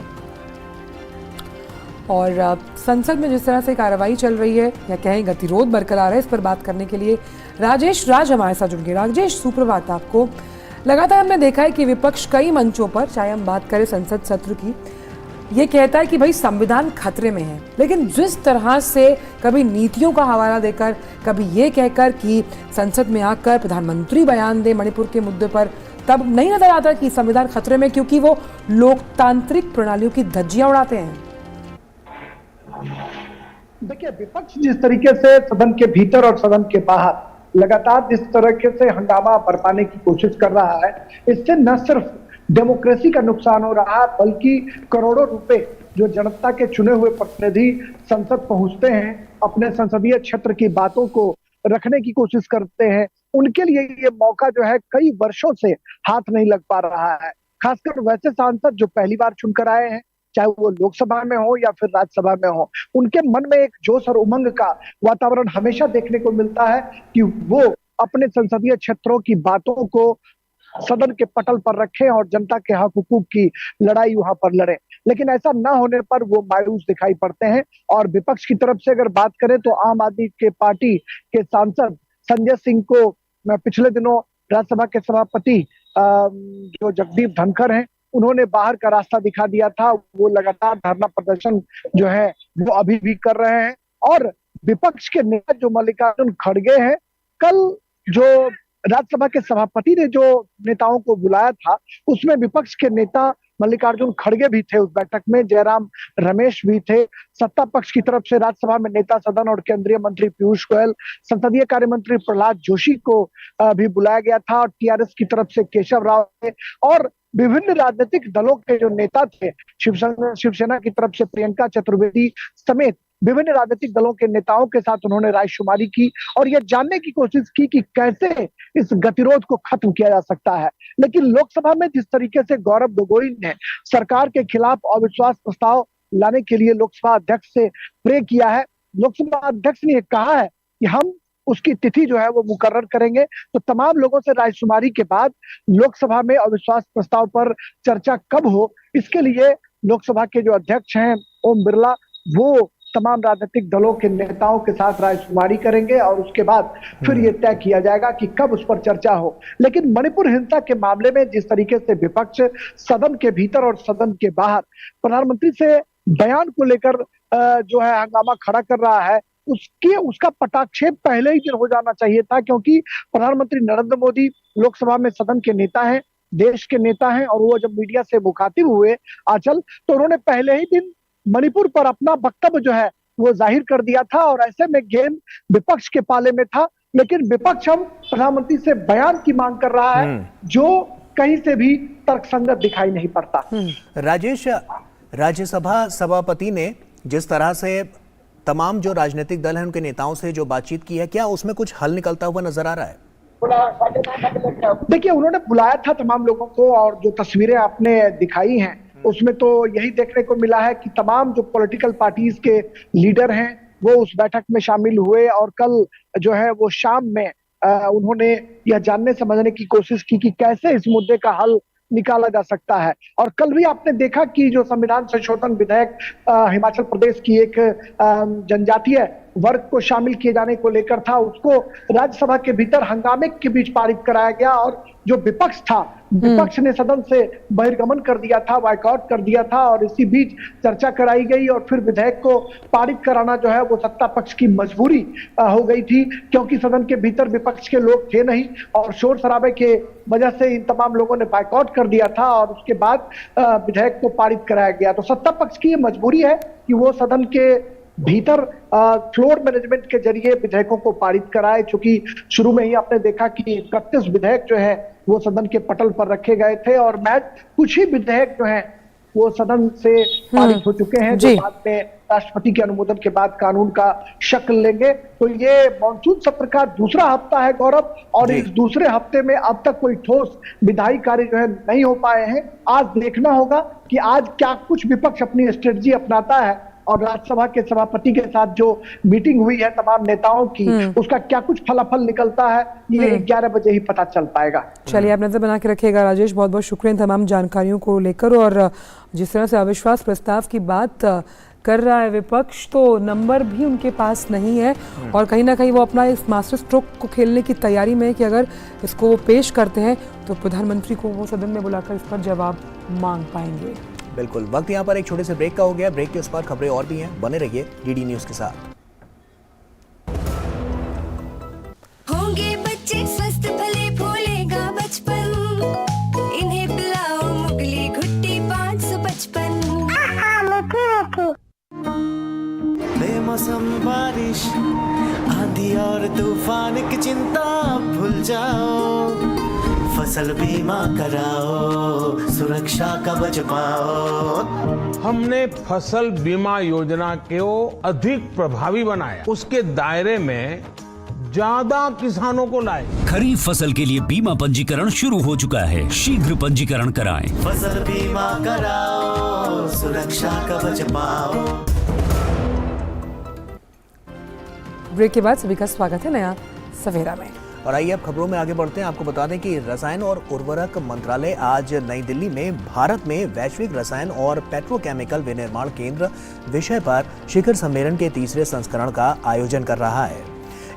S3: और संसद में जिस तरह से कार्रवाई चल रही है या कहें गतिरोध बरकरार है, इस पर बात करने के लिए राजेश राज हमारे साथ जुड़ गए। राजेश, सुप्रभात आपको। लगातार हमने देखा है कि विपक्ष कई मंचों पर, चाहे हम बात करें संसद सत्र की, ये कहता है कि भाई संविधान खतरे में है, लेकिन जिस तरह से कभी नीतियों का हवाला देकर, कभी ये कहकर कि संसद में आकर प्रधानमंत्री बयान दे मणिपुर के मुद्दे पर, तब नहीं नजर आता कि संविधान खतरे में, क्योंकि वो लोकतांत्रिक प्रणालियों की धज्जियां उड़ाते हैं।
S15: देखिए, विपक्ष जिस तरीके से सदन के भीतर और सदन के बाहर लगातार जिस तरीके से हंगामा बरपाने की कोशिश कर रहा है, इससे न सिर्फ डेमोक्रेसी का नुकसान हो रहा है, बल्कि करोड़ों रुपए जो जनता के चुने हुए प्रतिनिधि संसद पहुंचते हैं, अपने संसदीय क्षेत्र की बातों को रखने की कोशिश करते हैं, उनके लिए ये मौका जो है कई वर्षों से हाथ नहीं लग पा रहा है। खासकर वैसे सांसद जो पहली बार चुनकर आए हैं, चाहे वो लोकसभा में हो या फिर राज्यसभा में हो, उनके मन में एक जोश और उमंग का वातावरण हमेशा देखने को मिलता है कि वो अपने संसदीय क्षेत्रों की बातों को सदन के पटल पर रखें और जनता के हक हुकूक की लड़ाई वहां पर लड़ें। लेकिन ऐसा ना होने पर वो मायूस दिखाई पड़ते हैं। और विपक्ष की तरफ से अगर बात करें तो आम आदमी के पार्टी के सांसद संजय सिंह को पिछले दिनों राज्यसभा के सभापति जो जगदीप धनखड़ हैं, उन्होंने बाहर का रास्ता दिखा दिया था। वो लगातार धरना प्रदर्शन जो है वो अभी भी कर रहे हैं। और विपक्ष के नेता जो मल्लिकार्जुन खड़गे हैं, कल जो राज्यसभा के सभापति ने जो नेताओं को बुलाया था, उसमें विपक्ष के नेता मल्लिकार्जुन खड़गे भी थे उस बैठक में, जयराम रमेश भी थे। सत्ता पक्ष की तरफ से राज्यसभा में नेता सदन और केंद्रीय मंत्री पीयूष गोयल, संसदीय कार्य मंत्री प्रहलाद जोशी को भी बुलाया गया था, और टीआरएस की तरफ से केशव राव थे, और विभिन्न राजनीतिक दलों के जो नेता थे, शिवसेना की तरफ से प्रियंका चतुर्वेदी समेत विभिन्न राजनीतिक दलों के नेताओं के साथ उन्होंने रायशुमारी की और यह जानने की कोशिश की कि कैसे इस गतिरोध को खत्म किया जा सकता है। लेकिन लोकसभा में जिस तरीके से गौरव गोगोई ने सरकार के खिलाफ अविश्वास प्रस्ताव लाने के लिए लोकसभा अध्यक्ष से प्रे किया है, लोकसभा अध्यक्ष ने कहा है कि हम उसकी तिथि जो है वो मुकर्रर करेंगे। तो तमाम लोगों से रायशुमारी के बाद लोकसभा में अविश्वास प्रस्ताव पर चर्चा कब हो, इसके लिए लोकसभा के जो अध्यक्ष हैं ओम बिरला, वो तमाम राजनीतिक दलों के नेताओं के साथ रायशुमारी करेंगे और उसके बाद फिर ये तय किया जाएगा कि कब उस पर चर्चा हो। लेकिन मणिपुर हिंसा के मामले में जिस तरीके से विपक्ष सदन के भीतर और सदन के बाहर प्रधानमंत्री से बयान को लेकर जो है हंगामा खड़ा कर रहा है, उसका पटाक्षेप पहले ही दिन हो जाना चाहिए था, क्योंकि प्रधानमंत्री नरेंद्र मोदी लोकसभा में सदन के नेता हैं, देश के नेता हैं, और वो जब मीडिया से मुखातिब हुए आंचल, तो उन्होंने पहले ही दिन मणिपुर पर अपना वक्तव्य जो है वो जाहिर कर दिया था, और ऐसे में गेम विपक्ष के पाले में था। लेकिन विपक्ष अब प्रधानमंत्री से बयान की मांग कर रहा है जो कहीं से भी तर्कसंगत दिखाई नहीं पड़ता।
S2: राजेश, राज्यसभा सभापति ने जिस तरह से तमाम जो राजनीतिक दल हैं उनके नेताओं से जो बातचीत की है, क्या उसमें कुछ हल निकलता हुआ नजर आ रहा है?
S15: देखिए, उन्होंने बुलाया था तमाम लोगों को, और जो तस्वीरें आपने दिखाई हैं उसमें तो यही देखने को मिला है कि तमाम जो पॉलिटिकल पार्टीज के लीडर हैं वो उस बैठक में शामिल हुए, और कल जो है वो शाम में उन्होंने यह जानने समझने की कोशिश की कि कैसे इस मुद्दे का हल निकाला जा सकता है। और कल भी आपने देखा कि जो संविधान संशोधन विधेयक हिमाचल प्रदेश की एक जनजातीय वर्ग को शामिल किए जाने को लेकर था, उसको राज्यसभा के भीतर हंगामे के बीच पारित कराया गया, और जो विपक्ष था, विपक्ष ने सदन से बहिर्गमन कर दिया था, बायकॉट कर दिया था, और इसी बीच चर्चा कराई गई और फिर विधेयक को पारित कराना जो है वो सत्ता पक्ष की मजबूरी हो गई थी, क्योंकि सदन के भीतर विपक्ष के लोग थे नहीं, और शोर शराबे के वजह से इन तमाम लोगों ने बायकॉट कर दिया था, और उसके बाद विधेयक को पारित कराया गया। तो सत्ता पक्ष की ये मजबूरी है कि वो सदन के भीतर फ्लोर मैनेजमेंट के जरिए विधेयकों को पारित कराए, चूंकि शुरू में ही आपने देखा कि 31 विधेयक जो है वो सदन के पटल पर रखे गए थे, और महज कुछ ही विधेयक जो हैं वो सदन से पारित हो चुके हैं, जो बाद में राष्ट्रपति के अनुमोदन के बाद कानून का शक्ल लेंगे। तो ये मॉनसून सत्र का दूसरा हफ्ता है गौरव, और इस दूसरे हफ्ते में अब तक कोई ठोस विधायी कार्य जो है नहीं हो पाए हैं। आज देखना होगा कि आज क्या कुछ विपक्ष अपनी स्ट्रेटजी अपनाता है और राज्यसभा के सभापति के साथ जो मीटिंग हुई है तमाम नेताओं की, उसका क्या कुछ फलाफल निकलता है ये 11 बजे ही पता चल पाएगा।
S3: चलिए, आप नजर बना के रखिएगा। राजेश, बहुत बहुत शुक्रिया इन तमाम जानकारियों को लेकर। और जिस तरह से अविश्वास प्रस्ताव की बात कर रहा है विपक्ष, तो नंबर भी उनके पास नहीं है और कहीं ना कहीं वो अपना इस मास्टर स्ट्रोक को खेलने की तैयारी में है कि अगर इसको वो पेश करते हैं तो प्रधानमंत्री को वो सदन में बुलाकर इस पर जवाब मांग पाएंगे।
S2: बिल्कुल। वक्त यहाँ पर एक छोटे से ब्रेक का हो गया। ब्रेक के उस पर खबरें और भी हैं, बने रहिए डीडी न्यूज के साथ।
S8: होंगे बच्चे स्वस्थ भले फूलेगा बचपन, इन्हें पिलाओ मुगली घुट्टी 555।
S16: बेमौसम बारिश, आंधी और तूफान की चिंता भूल जाओ, फसल बीमा कराओ, सुरक्षा कवच पाओ।
S17: हमने फसल बीमा योजना को अधिक प्रभावी बनाया, उसके दायरे में ज्यादा किसानों को लाए।
S18: खरीफ फसल के लिए बीमा पंजीकरण शुरू हो चुका है, शीघ्र पंजीकरण कराएं।
S16: फसल बीमा कराओ, सुरक्षा कवच पाओ।
S3: ब्रेक के बाद सभी का स्वागत है नया सवेरा में।
S2: और आइए अब खबरों में आगे बढ़ते हैं। आपको बता दें कि रसायन और उर्वरक मंत्रालय आज नई दिल्ली में भारत में वैश्विक रसायन और पेट्रोकेमिकल विनिर्माण केंद्र विषय पर शिखर सम्मेलन के तीसरे संस्करण का आयोजन कर रहा है।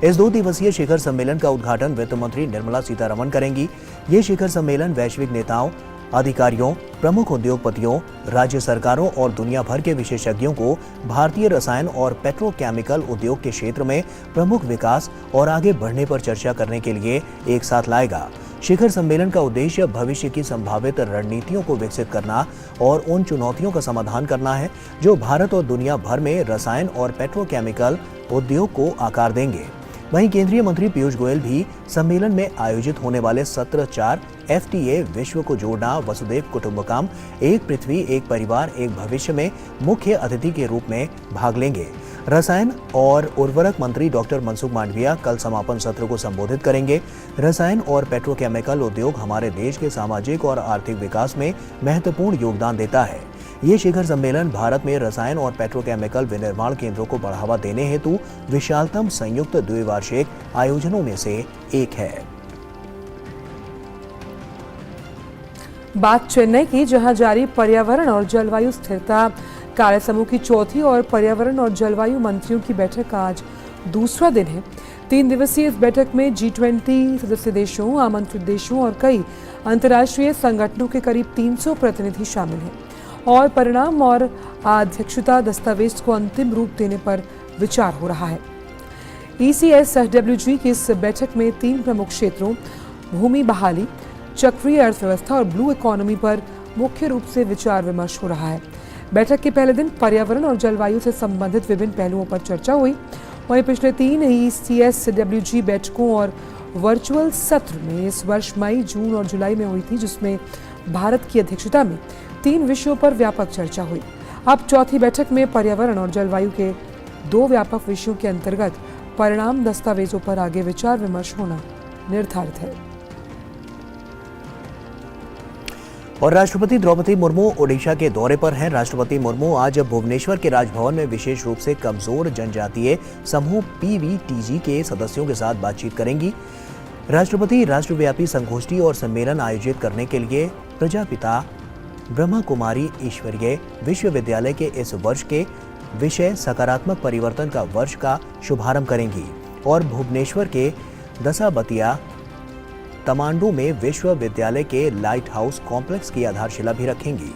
S2: इस 2 दिवसीय शिखर सम्मेलन का उद्घाटन वित्त मंत्री निर्मला सीतारमण करेंगी। ये शिखर सम्मेलन वैश्विक नेताओं, अधिकारियों, प्रमुख उद्योगपतियों, राज्य सरकारों और दुनिया भर के विशेषज्ञों को भारतीय रसायन और पेट्रोकेमिकल उद्योग के क्षेत्र में प्रमुख विकास और आगे बढ़ने पर चर्चा करने के लिए एक साथ लाएगा। शिखर सम्मेलन का उद्देश्य भविष्य की संभावित रणनीतियों को विकसित करना और उन चुनौतियों का समाधान करना है जो भारत और दुनिया भर में रसायन और पेट्रोकेमिकल उद्योग को आकार देंगे। वहीं केंद्रीय मंत्री पीयूष गोयल भी सम्मेलन में आयोजित होने वाले सत्र 4 FTA विश्व को जोड़ना वसुधैव कुटुंबकम, एक पृथ्वी एक परिवार एक भविष्य में मुख्य अतिथि के रूप में भाग लेंगे। रसायन और उर्वरक मंत्री डॉक्टर मनसुख मांडविया कल समापन सत्र को संबोधित करेंगे। रसायन और पेट्रोकेमिकल उद्योग हमारे देश के सामाजिक और आर्थिक विकास में महत्वपूर्ण योगदान देता है। ये शिखर सम्मेलन भारत में रसायन और पेट्रोकेमिकल विनिर्माण केंद्रों को बढ़ावा देने हेतु विशालतम संयुक्त द्विवार्षिक आयोजनों में से एक है।
S3: बात चेन्नई की, जहां जारी पर्यावरण और जलवायु स्थिरता कार्य समूह की चौथी और पर्यावरण और जलवायु मंत्रियों की बैठक का आज दूसरा दिन है। 3 दिवसीय इस बैठक में G20 सदस्य देशों, आमंत्रित देशों और कई अंतर्राष्ट्रीय संगठनों के करीब 300 प्रतिनिधि शामिल हैं और परिणाम और अध्यक्षता दस्तावेज को अंतिम रूप देने पर विचार हो रहा है। ECSWG की इस बैठक में 3 प्रमुख क्षेत्रों भूमि बहाली, चक्रीय अर्थव्यवस्था और ब्लू इकोनॉमी पर मुख्य रूप से विचार विमर्श हो रहा है। बैठक के पहले दिन पर्यावरण और जलवायु से संबंधित विभिन्न पहलुओं पर चर्चा हुई। वहीं पिछले 3 ECSWG बैठकों और वर्चुअल सत्र में इस वर्ष मई, जून और जुलाई में हुई थी, जिसमें भारत की अध्यक्षता में 3 विषयों पर व्यापक चर्चा हुई। अब चौथी बैठक में पर्यावरण और जलवायु के 2 व्यापक विषयों के अंतर्गत परिणाम दस्तावेजों पर आगे विचार विमर्श होना निर्धारित है।
S2: और राष्ट्रपति द्रौपदी मुर्मू ओडिशा के दौरे पर हैं। राष्ट्रपति मुर्मू आज भुवनेश्वर के राजभवन में विशेष रूप से कमजोर जनजातीय समूह PVTG के सदस्यों के साथ बातचीत करेंगी। राष्ट्रपति राष्ट्रव्यापी संगोष्ठी और सम्मेलन आयोजित करने के लिए प्रजापिता ब्रह्मा कुमारी ईश्वरीय विश्वविद्यालय के इस वर्ष के विषय सकारात्मक परिवर्तन का वर्ष का शुभारंभ करेंगी और भुवनेश्वर के दसाबतिया तमांडू में विश्वविद्यालय के लाइट हाउस कॉम्प्लेक्स की आधारशिला भी रखेंगी।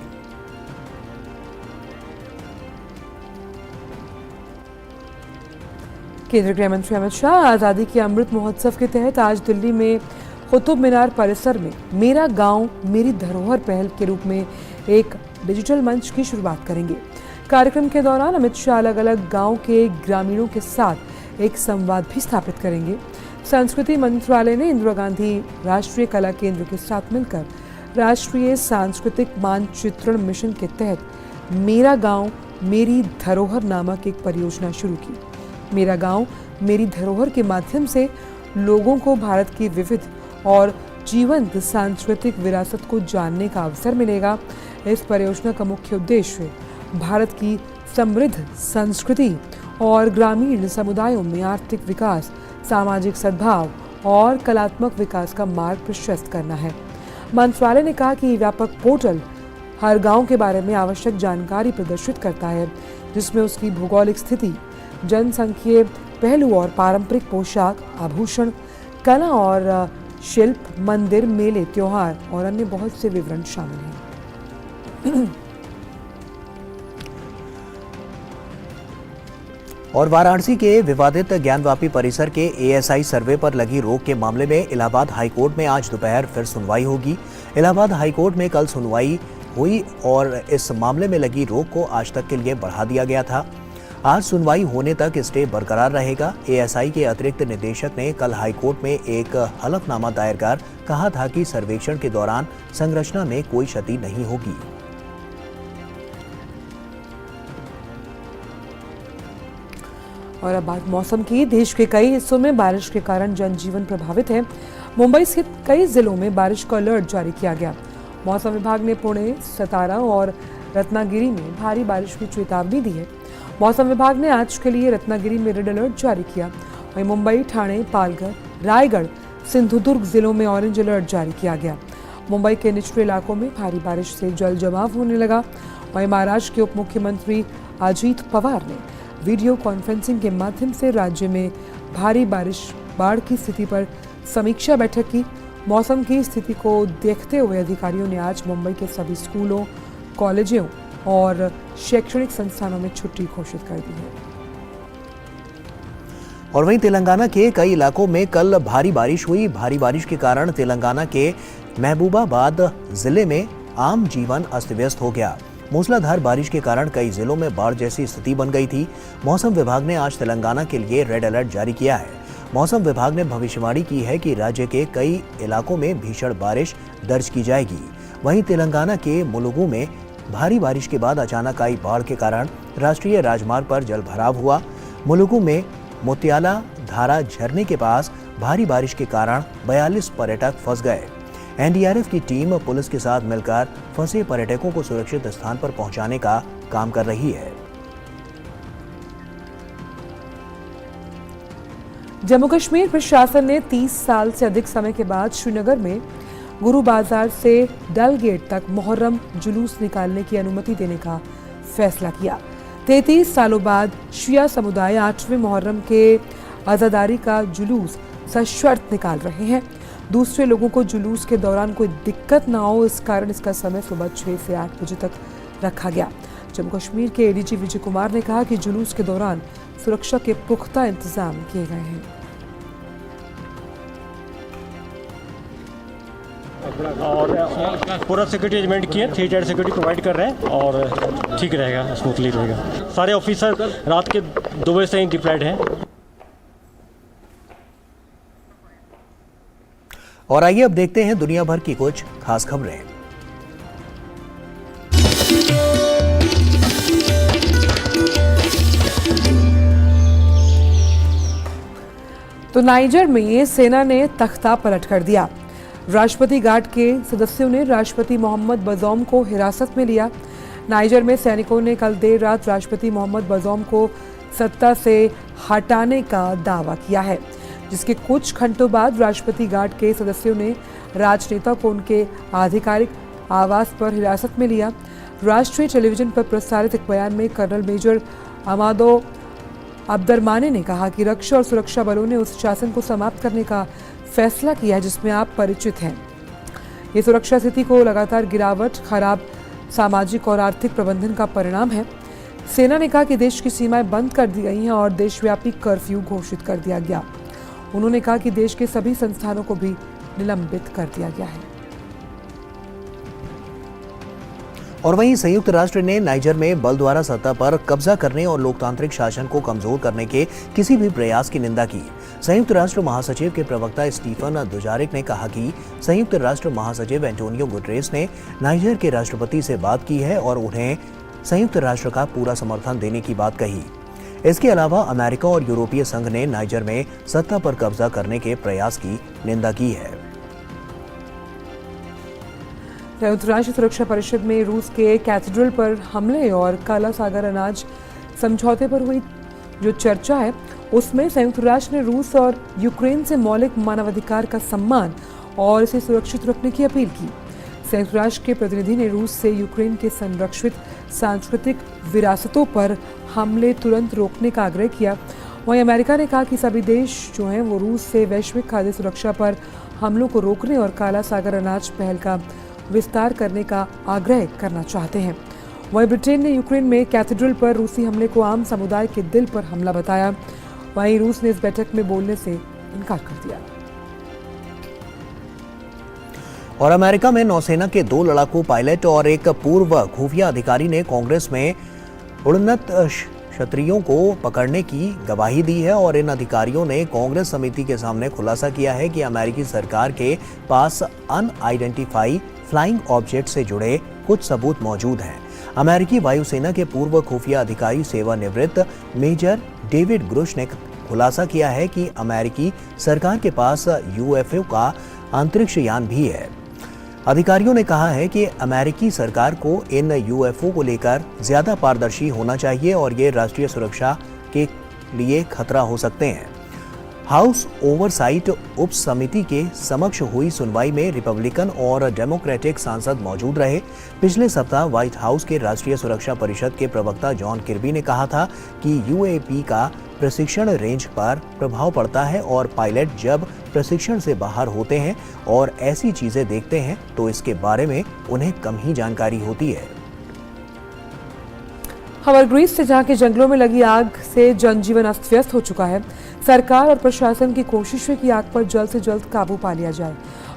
S3: केंद्रीय गृह मंत्री अमित शाह आजादी के अमृत महोत्सव के तहत आज दिल्ली में कुतुब मीनार परिसर में मेरा गांव मेरी धरोहर पहल के रूप में एक डिजिटल मंच की शुरुआत करेंगे। कार्यक्रम के दौरान अमित शाह अलग अलग गांव के ग्रामीणों के साथ एक संवाद भी स्थापित करेंगे। संस्कृति मंत्रालय ने इंदिरा गांधी राष्ट्रीय कला केंद्र के साथ मिलकर राष्ट्रीय सांस्कृतिक मानचित्रण मिशन के तहत मेरा गांव मेरी धरोहर नामक एक परियोजना शुरू की। मेरा गांव मेरी धरोहर के माध्यम से लोगों को भारत की विविध और जीवंत सांस्कृतिक विरासत को जानने का अवसर मिलेगा। इस परियोजना का मुख्य उद्देश्य भारत की समृद्ध संस्कृति और ग्रामीण समुदायों में आर्थिक विकास, सामाजिक सद्भाव और कलात्मक विकास का मार्ग प्रशस्त करना है। मंत्रालय ने कहा कि व्यापक पोर्टल हर गांव के बारे में आवश्यक जानकारी प्रदर्शित करता है, जिसमें उसकी भौगोलिक स्थिति, जनसंख्यीय पहलू और पारंपरिक पोशाक, आभूषण, कला और शिल्प, मंदिर, मेले, त्योहार और अन्य बहुत से विवरण शामिल हैं।
S2: और वाराणसी के विवादित ज्ञानवापी परिसर के एएसआई सर्वे पर लगी रोक के मामले में इलाहाबाद हाईकोर्ट में आज दोपहर फिर सुनवाई होगी। इलाहाबाद हाईकोर्ट में कल सुनवाई हुई और इस मामले में लगी रोक को आज तक के लिए बढ़ा दिया गया था। आज सुनवाई होने तक स्टे बरकरार रहेगा। एएसआई के अतिरिक्त निदेशक ने कल हाईकोर्ट में एक हलफनामा दायर कर कहा था कि सर्वेक्षण के दौरान संरचना में कोई क्षति नहीं होगी।
S3: और अब बात मौसम की। देश के कई हिस्सों में बारिश के कारण जनजीवन प्रभावित है। मुंबई सहित कई जिलों में बारिश का अलर्ट जारी किया गया। मौसम विभाग ने पुणे, सतारा और रत्नागिरी में भारी बारिश की चेतावनी दी है। मौसम विभाग ने आज के लिए रत्नागिरी में रेड अलर्ट जारी किया। वहीं मुंबई, ठाणे, पालघर, रायगढ़, सिंधुदुर्ग जिलों में ऑरेंज अलर्ट जारी किया गया। मुंबई के निचले इलाकों में भारी बारिश से जल जमाव होने लगा। वहीं महाराष्ट्र के उप मुख्यमंत्री अजीत पवार ने वीडियो कॉन्फ्रेंसिंग के माध्यम से राज्य में भारी बारिश, बाढ़ की स्थिति पर समीक्षा बैठक की। मौसम की स्थिति को देखते हुए अधिकारियों ने आज मुंबई के सभी स्कूलों, कॉलेजों और शैक्षणिक संस्थानों में छुट्टी घोषित कर दी है।
S2: और वहीं तेलंगाना के कई इलाकों में कल भारी बारिश हुई। भारी बारिश के कारण तेलंगाना के महबूबाबाद जिले में आम जीवन अस्त व्यस्त हो गया। मूसलाधार बारिश के कारण कई जिलों में बाढ़ जैसी स्थिति बन गई थी। मौसम विभाग ने आज तेलंगाना के लिए रेड अलर्ट जारी किया है। मौसम विभाग ने भविष्यवाणी की है कि राज्य के कई इलाकों में भीषण बारिश दर्ज की जाएगी। वहीं तेलंगाना के मुलुगु में भारी बारिश के बाद अचानक आई बाढ़ के कारण राष्ट्रीय राजमार्ग पर जल भराव हुआ। मुलुगु में मोतियाला धारा झरने के पास भारी बारिश के कारण 42 पर्यटक फंस गए। एनडीआरएफ की टीम पुलिस के साथ मिलकर फंसे पर्यटकों को सुरक्षित स्थान पर पहुंचाने का काम कर रही है।
S3: जम्मू कश्मीर प्रशासन ने 30 साल से अधिक समय के बाद श्रीनगर में गुरु बाजार से डल गेट तक मुहर्रम जुलूस निकालने की अनुमति देने का फैसला किया। 33 सालों बाद शिया समुदाय 8वें मुहर्रम के आज़ादारी का जुलूस सशर्त निकाल रहे हैं। दूसरे लोगों को जुलूस के दौरान कोई दिक्कत ना हो, इस कारण इसका समय सुबह 6 से 8 बजे तक रखा गया। जम्मू कश्मीर के एडीजी विजय कुमार ने कहा कि जुलूस के दौरान सुरक्षा के पुख्ता इंतजाम किए गए हैं।
S19: और पूरा सिक्योरिटी अरेंजमेंट किए, 3 टायर सिक्योरिटी प्रोवाइड कर रहे हैं और ठीक रहेगा, स्मूथली रहेगा। सारे ऑफिसर रात के 2 बजे से ही डिप्लॉयड हैं।
S2: और आइए अब देखते हैं दुनिया भर की कुछ खास खबरें।
S3: तो नाइजर में सेना ने तख्ता पलट कर दिया। राष्ट्रपति गार्ड के सदस्यों ने राष्ट्रपति मोहम्मद बज़ौम को हिरासत में लिया। नाइजर में सैनिकों ने कल देर रात राष्ट्रपति मोहम्मद बज़ौम को सत्ता से हटाने का दावा किया है, जिसके कुछ घंटों बाद राष्ट्रपति गार्ड के सदस्यों ने राजनेता को उनके आधिकारिक आवास पर हिरासत में लिया। राष्ट्रीय टेलीविजन पर प्रसारित एक बयान में कर्नल मेजर अमादो अब्दरमाने ने कहा कि रक्षा और सुरक्षा बलों ने उस शासन को समाप्त करने का फैसला किया जिसमें आप परिचित हैं। ये सुरक्षा स्थिति को लगातार गिरावट, खराब सामाजिक और आर्थिक प्रबंधन का परिणाम है। सेना ने कहा कि देश की सीमाएं बंद कर दी गई हैं और देशव्यापी कर्फ्यू घोषित कर दिया गया। उन्होंने कहा कि देश के सभी संस्थानों को भी निलंबित कर दिया गया है।
S2: और वहीं संयुक्त राष्ट्र ने नाइजर में बल द्वारा सत्ता पर कब्जा करने और लोकतांत्रिक शासन को कमजोर करने के किसी भी प्रयास की निंदा की। संयुक्त राष्ट्र महासचिव के प्रवक्ता स्टीफन दुजारिक ने कहा कि संयुक्त राष्ट्र महासचिव एंटोनियो गुटेरेस ने नाइजर के राष्ट्रपति से बात की है और उन्हें संयुक्त राष्ट्र का पूरा समर्थन देने की बात कही। इसके अलावा अमेरिका और यूरोपीय संघ ने नाइजर में सत्ता पर कब्जा करने के प्रयास की निंदा की है।
S3: संयुक्त राष्ट्र सुरक्षा परिषद में रूस के कैथेड्रल पर हमले और काला सागर अनाज समझौते पर हुई जो चर्चा है, उसमें संयुक्त राष्ट्र ने रूस और यूक्रेन से मौलिक मानवाधिकार का सम्मान और इसे सुरक्षित रखने की अपील की। संयुक्त राष्ट्र के प्रतिनिधि ने रूस से यूक्रेन के संरक्षित सांस्कृतिक विरासतों पर हमले तुरंत रोकने का आग्रह किया। वहीं अमेरिका ने कहा कि सभी देश जो हैं वो रूस से वैश्विक खाद्य सुरक्षा पर हमलों को रोकने और काला सागर अनाज पहल का विस्तार करने का आग्रह करना चाहते हैं। वहीं ब्रिटेन ने यूक्रेन में कैथेड्रल पर रूसी हमले को आम समुदाय के दिल पर हमला बताया। वहीं रूस ने इस बैठक में बोलने से इनकार कर दिया।
S2: और अमेरिका में नौसेना के 2 लड़ाकू पायलट और एक पूर्व खुफिया अधिकारी ने कांग्रेस में उन्नत क्षत्रियों को पकड़ने की गवाही दी है और इन अधिकारियों ने कांग्रेस समिति के सामने खुलासा किया है कि अमेरिकी सरकार के पास अनआइडेंटिफाई फ्लाइंग ऑब्जेक्ट से जुड़े कुछ सबूत मौजूद हैं। अमेरिकी वायुसेना के पूर्व खुफिया अधिकारी सेवानिवृत्त मेजर डेविड ग्रुश ने खुलासा किया है कि अमेरिकी सरकार के पास यूएफओ का अंतरिक्ष यान भी है। अधिकारियों ने कहा है कि अमेरिकी सरकार को इन यूएफओ को लेकर ज्यादा पारदर्शी होना चाहिए और ये राष्ट्रीय सुरक्षा के लिए खतरा हो सकते हैं। हाउस ओवरसाइट उप समिति के समक्ष हुई सुनवाई में रिपब्लिकन और डेमोक्रेटिक सांसद मौजूद रहे। पिछले सप्ताह व्हाइट हाउस के राष्ट्रीय सुरक्षा परिषद के प्रवक्ता जॉन किर्बी ने कहा था कि यूएपी का प्रशिक्षण रेंज पर प्रभाव पड़ता है और पायलट जब प्रशिक्षण से बाहर होते हैं और ऐसी चीजें देखते हैं तो इसके बारे में उन्हें कम ही जानकारी होती है।
S3: खबर ग्रीस से, जहां के जंगलों में लगी आग से जनजीवन अस्त व्यस्त हो चुका है। सरकार और प्रशासन की कोशिश है कि आग पर जल्द से जल्द काबू पा लिया जाए।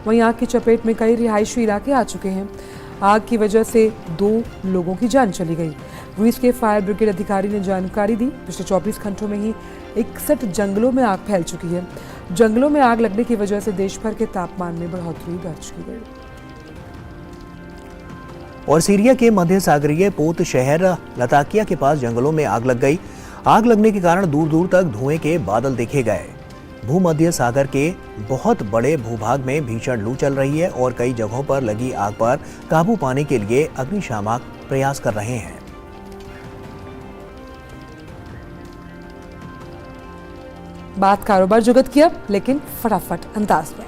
S3: वहीं आग की चपेट में कई रिहायशी इलाके आ चुके हैं। आग की वजह से 2 लोगों की जान चली गई। ग्रीस के फायर ब्रिगेड अधिकारी ने जानकारी दी, पिछले 24 घंटों में ही 61 जंगलों में आग फैल चुकी है। जंगलों में आग लगने की वजह से देश भर के तापमान में बढ़ोतरी दर्ज की गई।
S2: और सीरिया के मध्य सागरीय पोत शहर लताकिया के पास जंगलों में आग लग गई। आग लगने के कारण दूर दूर तक धुएं के बादल देखे गए। भूमध्य सागर के बहुत बड़े भूभाग में भीषण लू चल रही है और कई जगहों पर लगी आग पर काबू पाने के लिए अग्निशामक प्रयास कर रहे हैं।
S3: बात कारोबार जगत की अब, लेकिन फटाफट अंदाज में।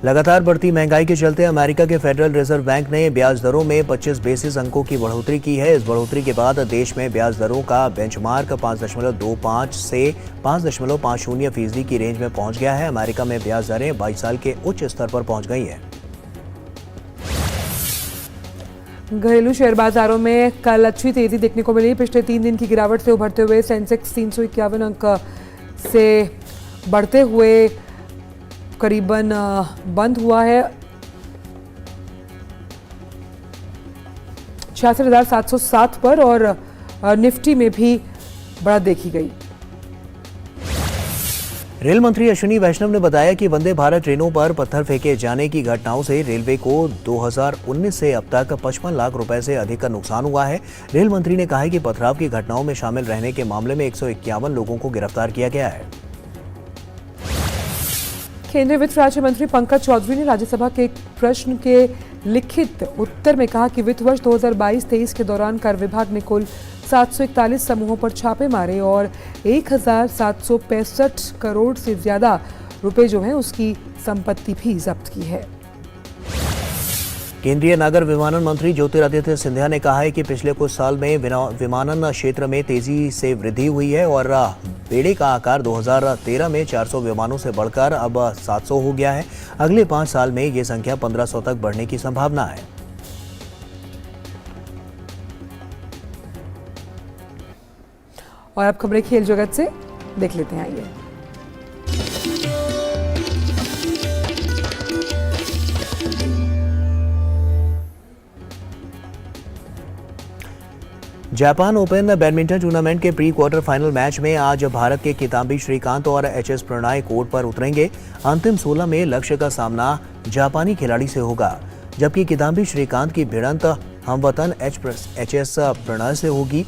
S2: लगातार बढ़ती महंगाई के चलते अमेरिका के फेडरल रिजर्व बैंक ने ब्याज दरों में 25 बेसिस अंकों की बढ़ोतरी की है। इस बढ़ोतरी के बाद देश में ब्याज दरों का बेंचमार्क 5.25 से 5.50% की रेंज में पहुंच गया है। अमेरिका में ब्याज दरें 22 साल के उच्च स्तर पर पहुंच गई हैं।
S3: घरेलू शेयर बाजारों में कल अच्छी तेजी देखने को मिली। पिछले 3 दिन की गिरावट से उभरते हुए सेंसेक्स 351 अंक से बढ़ते हुए करीबन बंद हुआ है 66,707 पर और निफ्टी में भी बढ़त देखी गई।
S2: रेल मंत्री अश्विनी वैष्णव ने बताया कि वंदे भारत ट्रेनों पर पत्थर फेंके जाने की घटनाओं से रेलवे को 2019 से अब तक 55 लाख रुपए से अधिक का नुकसान हुआ है। रेल मंत्री ने कहा है कि पथराव की घटनाओं में शामिल रहने के मामले में 151 लोगों को गिरफ्तार किया गया है।
S3: केंद्रीय वित्त राज्य मंत्री पंकज चौधरी ने राज्यसभा के एक प्रश्न के लिखित उत्तर में कहा कि वित्त वर्ष 2022-23 के दौरान कर विभाग ने कुल 741 समूहों पर छापे मारे और 1,765 करोड़ से ज्यादा रुपए जो हैं उसकी संपत्ति भी जब्त की है।
S2: केंद्रीय नागर विमानन मंत्री ज्योतिरादित्य सिंधिया ने कहा है कि पिछले कुछ साल में विमानन क्षेत्र में तेजी से वृद्धि हुई है और बेड़े का आकार 2013 में 400 विमानों से बढ़कर अब 700 हो गया है। अगले 5 साल में ये संख्या 1500 तक बढ़ने की संभावना है।
S3: और अब खबरें खेल जगत से देख लेते हैं। आइए
S2: जापान ओपन बैडमिंटन टूर्नामेंट के प्री क्वार्टर फाइनल मैच में आज भारत के किदांबी श्रीकांत और एचएस प्रणय कोर्ट पर उतरेंगे। अंतिम 16 में लक्ष्य का सामना जापानी खिलाड़ी से होगा, जबकि किदांबी श्रीकांत की भिड़ंत हमवतन एचएस प्रणय से होगी।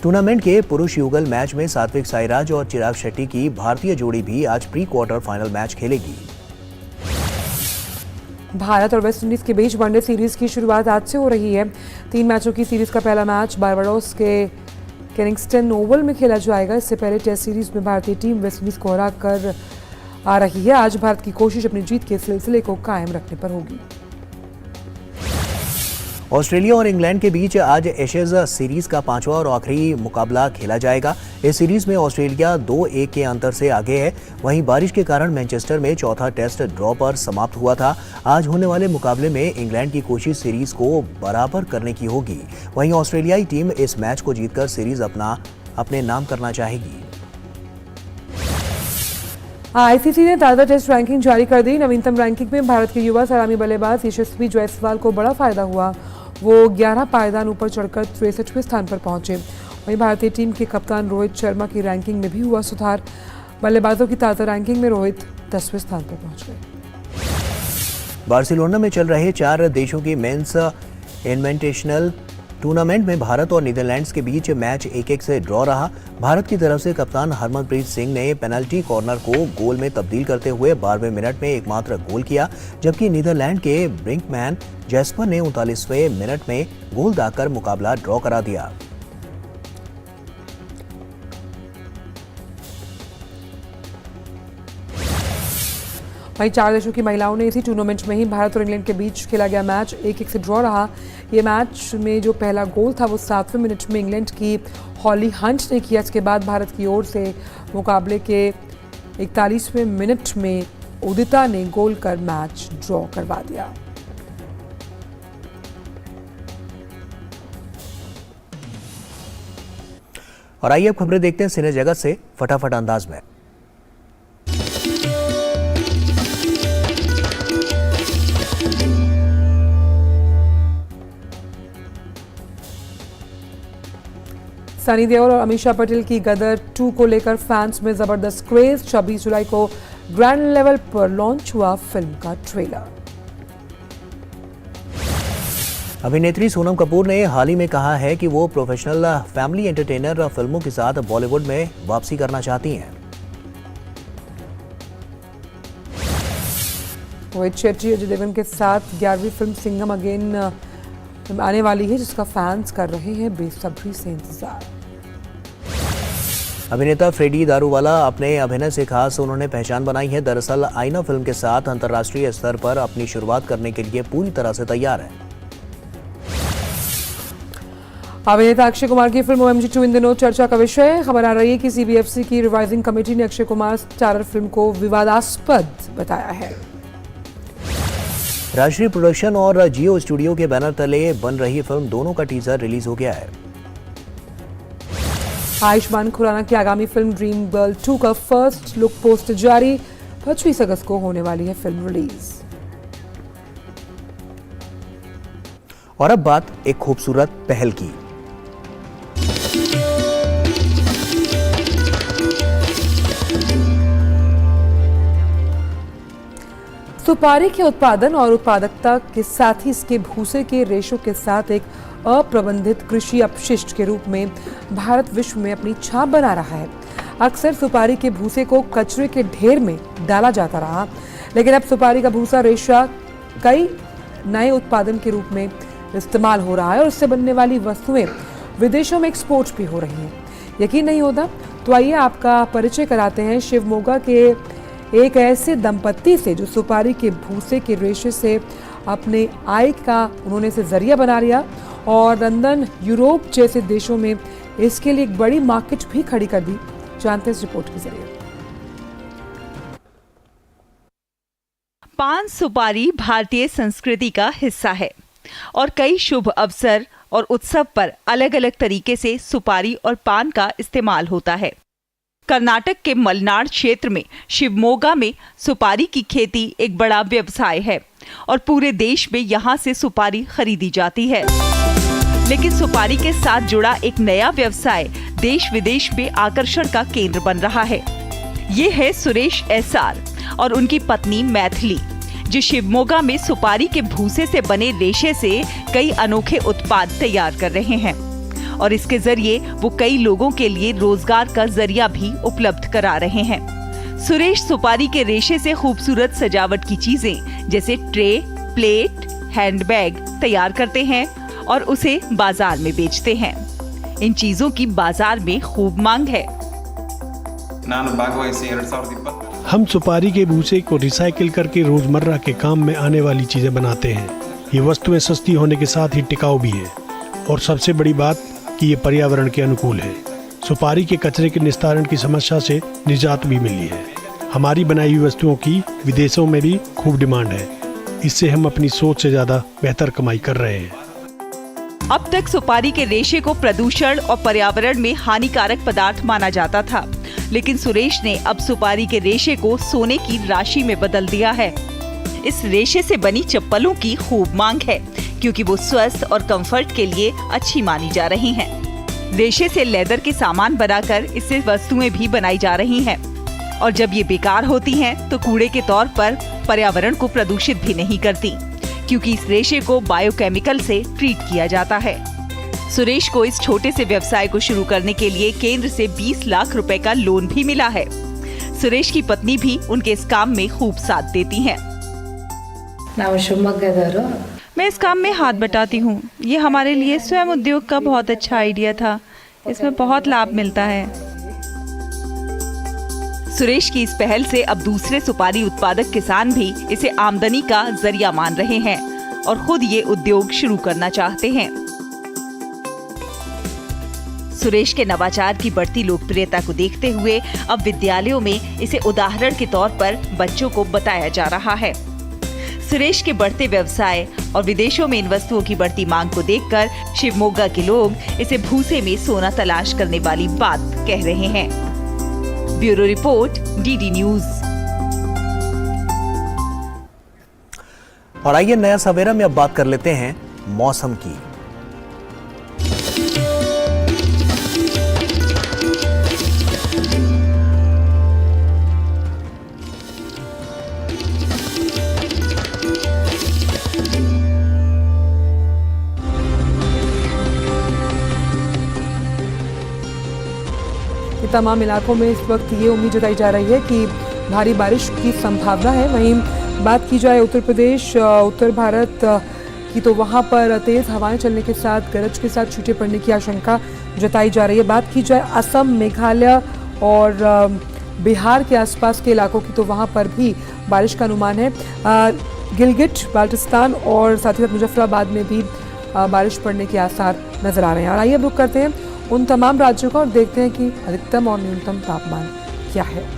S2: टूर्नामेंट के पुरुष युगल मैच में सात्विक साईराज और चिराग शेट्टी की भारतीय जोड़ी भी आज प्री क्वार्टर फाइनल मैच खेलेगी।
S3: भारत और वेस्टइंडीज के बीच वनडे सीरीज की शुरुआत आज से हो रही है। 3 मैचों की सीरीज का पहला मैच बारबाडोस के किंगस्टन ओवल में खेला जाएगा। इससे पहले टेस्ट सीरीज में भारतीय टीम वेस्टइंडीज को हरा कर आ रही है। आज भारत की कोशिश अपनी जीत के सिलसिले को कायम रखने पर होगी।
S2: ऑस्ट्रेलिया और इंग्लैंड के बीच आज एशेज सीरीज का 5वां और आखिरी मुकाबला खेला जाएगा। इस सीरीज में ऑस्ट्रेलिया 2-1 के अंतर से आगे है। वहीं बारिश के कारण मैनचेस्टर में चौथा टेस्ट ड्रॉ पर समाप्त हुआ था। आज होने वाले मुकाबले में इंग्लैंड की कोशिश सीरीज को बराबर करने की होगी। वहीं ऑस्ट्रेलियाई टीम इस मैच को जीतकर सीरीज अपने नाम करना चाहेगी।
S3: आईसीसी ने ताज़ा टेस्ट रैंकिंग जारी कर दी। नवीनतम रैंकिंग में भारत के युवा सलामी बल्लेबाज यशस्वी जायसवाल को बड़ा फायदा हुआ। वो 11 पायदान ऊपर चढ़कर 63वें स्थान पर पहुंचे। वहीं भारतीय टीम के कप्तान रोहित शर्मा की रैंकिंग में भी हुआ सुधार। बल्लेबाजों की ताज़ा रैंकिंग में रोहित 10वें स्थान पर पहुंच गए।
S2: बार्सिलोना में चल रहे 4 देशों की मेंस इन्विटेशनल टूर्नामेंट में भारत और नीदरलैंड्स के बीच मैच 1-1 से ड्रॉ रहा। भारत की तरफ से कप्तान हरमनप्रीत सिंह ने पेनल्टी कॉर्नर को गोल में तब्दील करते हुए 12वें मिनट में एकमात्र गोल किया, जबकि नीदरलैंड के ब्रिंकमैन जैस्पर ने 39वें मिनट में गोल दागकर मुकाबला ड्रॉ करा दिया।
S3: वहीं 4 देशों की महिलाओं ने इसी टूर्नामेंट में ही भारत और इंग्लैंड के बीच खेला गया मैच 1-1 से ड्रॉ रहा। ये मैच में जो पहला गोल था वो 7वें मिनट में इंग्लैंड की हॉली हंट ने किया। इसके बाद भारत की ओर से मुकाबले के 41वें मिनट में उदिता ने गोल कर मैच ड्रॉ करवा दिया।
S2: और आइए अब खबरें देखते हैं सिने जगत से फटाफट अंदाज में।
S3: सनी देओल और अमीषा पटेल की गदर 2 को लेकर फैंस में जबरदस्त क्रेज। 26 जुलाई को ग्रैंड लेवल पर लॉन्च हुआ फिल्म का ट्रेलर।
S2: अभिनेत्री सोनम कपूर ने हाल ही में कहा है कि वो प्रोफेशनल फैमिली एंटरटेनर फिल्मों के साथ बॉलीवुड में वापसी करना चाहती हैं।
S3: रोहित शेट्टी अजय देवगन के साथ 11वीं फिल्म सिंघम अगेन आने वाली है, जिसका फैंस कर रहे हैं बेसब्री से इंतजार।
S2: अभिनेता फ्रेडी दारूवाला अपने अभिनय से खास उन्होंने पहचान बनाई है। दरअसल आईना फिल्म के साथ अंतर्राष्ट्रीय स्तर पर अपनी शुरुआत करने के लिए पूरी तरह से तैयार है।
S3: अभिनेता अक्षय कुमार की फिल्म OMG 2 इन दिनों चर्चा का विषय है। खबर आ रही है कि CBFC की रिवाइजिंग कमेटी ने अक्षय कुमार स्टारर फिल्म को विवादास्पद बताया है।
S2: राष्ट्रीय प्रोडक्शन और जियो स्टूडियो के बैनर तले बन रही फिल्म दोनों का टीजर रिलीज हो गया है।
S3: आयुष्मान खुराना की आगामी फिल्म ड्रीम गर्ल 2 का फर्स्ट लुक पोस्टर जारी। 25 अगस्त को होने वाली है फिल्म रिलीज।
S2: और अब बात एक खूबसूरत पहल की।
S3: सुपारी के उत्पादन और उत्पादकता के साथ ही इसके भूसे के रेशों के साथ एक अप्रबंधित कृषि अपशिष्ट के रूप में भारत विश्व में अपनी छाप बना रहा है। अक्सर सुपारी के भूसे को कचरे के ढेर में डाला जाता रहा, लेकिन अब सुपारी का भूसा रेशा कई नए उत्पादन के रूप में इस्तेमाल हो रहा है और इससे बनने वाली वस्तुएं विदेशों में एक्सपोर्ट भी हो रही हैं। यकीन नहीं होता तो आइए आपका परिचय कराते हैं शिवमोगा के एक ऐसे दंपत्ति से जो सुपारी के भूसे के रेशे से अपने आय का उन्होंने से जरिया बना लिया और लंदन, यूरोप जैसे देशों में इसके लिए एक बड़ी मार्केट भी खड़ी कर दी। जानते हैं इस रिपोर्ट के जरिए।
S20: पान सुपारी भारतीय संस्कृति का हिस्सा है और कई शुभ अवसर और उत्सव पर अलग अलग तरीके से सुपारी और पान का इस्तेमाल होता है। कर्नाटक के मलनाड क्षेत्र में शिवमोगा में सुपारी की खेती एक बड़ा व्यवसाय है और पूरे देश में यहाँ से सुपारी खरीदी जाती है। लेकिन सुपारी के साथ जुड़ा एक नया व्यवसाय देश विदेश में आकर्षण का केंद्र बन रहा है। ये है सुरेश SR और उनकी पत्नी मैथिली, जो शिवमोगा में सुपारी के भूसे से बने रेशे से कई अनोखे उत्पाद तैयार कर रहे हैं। और इसके जरिए वो कई लोगों के लिए रोजगार का जरिया भी उपलब्ध करा रहे हैं। सुरेश सुपारी के रेशे से खूबसूरत सजावट की चीजें जैसे ट्रे, प्लेट, हैंडबैग तैयार करते हैं और उसे बाजार में बेचते हैं। इन चीजों की बाजार में खूब मांग है।
S21: हम सुपारी के भूसे को रिसाइकिल करके रोजमर्रा के काम में आने वाली चीजें बनाते हैं। ये वस्तुएं सस्ती होने के साथ ही टिकाऊ भी है और सबसे बड़ी बात कि ये पर्यावरण के अनुकूल है। सुपारी के कचरे के निस्तारण की समस्या से निजात भी मिली है। हमारी बनाई हुई वस्तुओं की विदेशों में भी खूब डिमांड है। इससे हम अपनी सोच से ज्यादा बेहतर कमाई कर रहे हैं।
S20: अब तक सुपारी के रेशे को प्रदूषण और पर्यावरण में हानिकारक पदार्थ माना जाता था, लेकिन सुरेश ने अब सुपारी के रेशे को सोने की राशि में बदल दिया है। इस रेशे से बनी चप्पलों की खूब मांग है, क्योंकि वो स्वस्थ और कंफर्ट के लिए अच्छी मानी जा रही हैं। रेशे से लेदर के सामान बनाकर इससे वस्तुएं भी बनाई जा रही हैं, और जब ये बेकार होती हैं, तो कूड़े के तौर पर पर्यावरण को प्रदूषित भी नहीं करती, क्योंकि इस रेशे को बायोकेमिकल से ट्रीट किया जाता है। सुरेश को इस छोटे से व्यवसाय को शुरू करने के लिए केंद्र से 20 लाख रुपए का लोन भी मिला है। सुरेश की पत्नी भी उनके इस काम में खूब साथ देती हैं। मैं इस काम में हाथ बटाती हूँ। ये हमारे लिए स्वयं उद्योग का बहुत अच्छा आइडिया था। इसमें बहुत लाभ मिलता है। सुरेश की इस पहल से अब दूसरे सुपारी उत्पादक किसान भी इसे आमदनी का जरिया मान रहे हैं और खुद ये उद्योग शुरू करना चाहते हैं। सुरेश के नवाचार की बढ़ती लोकप्रियता को देखते हुए अब विद्यालयों में इसे उदाहरण के तौर पर बच्चों को बताया जा रहा है। सुरेश के बढ़ते व्यवसाय और विदेशों में इन वस्तुओं की बढ़ती मांग को देखकर शिवमोगा के लोग इसे भूसे में सोना तलाश करने वाली बात कह रहे हैं। Bureau report, DD news.
S2: और आइए नया सवेरा में अब बात कर लेते हैं मौसम की।
S3: तमाम इलाकों में इस वक्त ये उम्मीद जताई जा रही है कि भारी बारिश की संभावना है। वहीं बात की जाए उत्तर प्रदेश, उत्तर भारत की, तो वहाँ पर तेज़ हवाएं चलने के साथ गरज के साथ छींटे पड़ने की आशंका जताई जा रही है। बात की जाए असम, मेघालय और बिहार के आसपास के इलाकों की, तो वहाँ पर भी बारिश का अनुमान है। गिलगिट, बाल्टिस्तान और साथ ही साथ मुजफ्फराबाद में भी बारिश पड़ने के आसार नजर आ रहे हैं। और आइए अब रुक करते हैं उन तमाम राज्यों का और देखते हैं कि अधिकतम और न्यूनतम तापमान क्या है।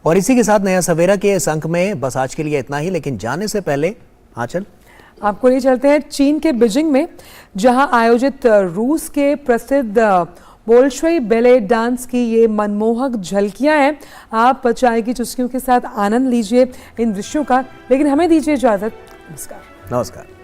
S2: और इसी के साथ नया सवेरा के इस अंक में बस आज के लिए इतना ही, लेकिन जाने से पहले आंचल
S3: आपको ले चलते हैं चीन के बीजिंग में, जहां आयोजित रूस के प्रसिद्ध बोल्शोई बैले डांस की ये मनमोहक झलकियां हैं। आप चाय की चुस्कियों के साथ आनंद लीजिए इन दृश्यों का, लेकिन हमें दीजिए इजाजत। नमस्कार।
S2: नमस्कार।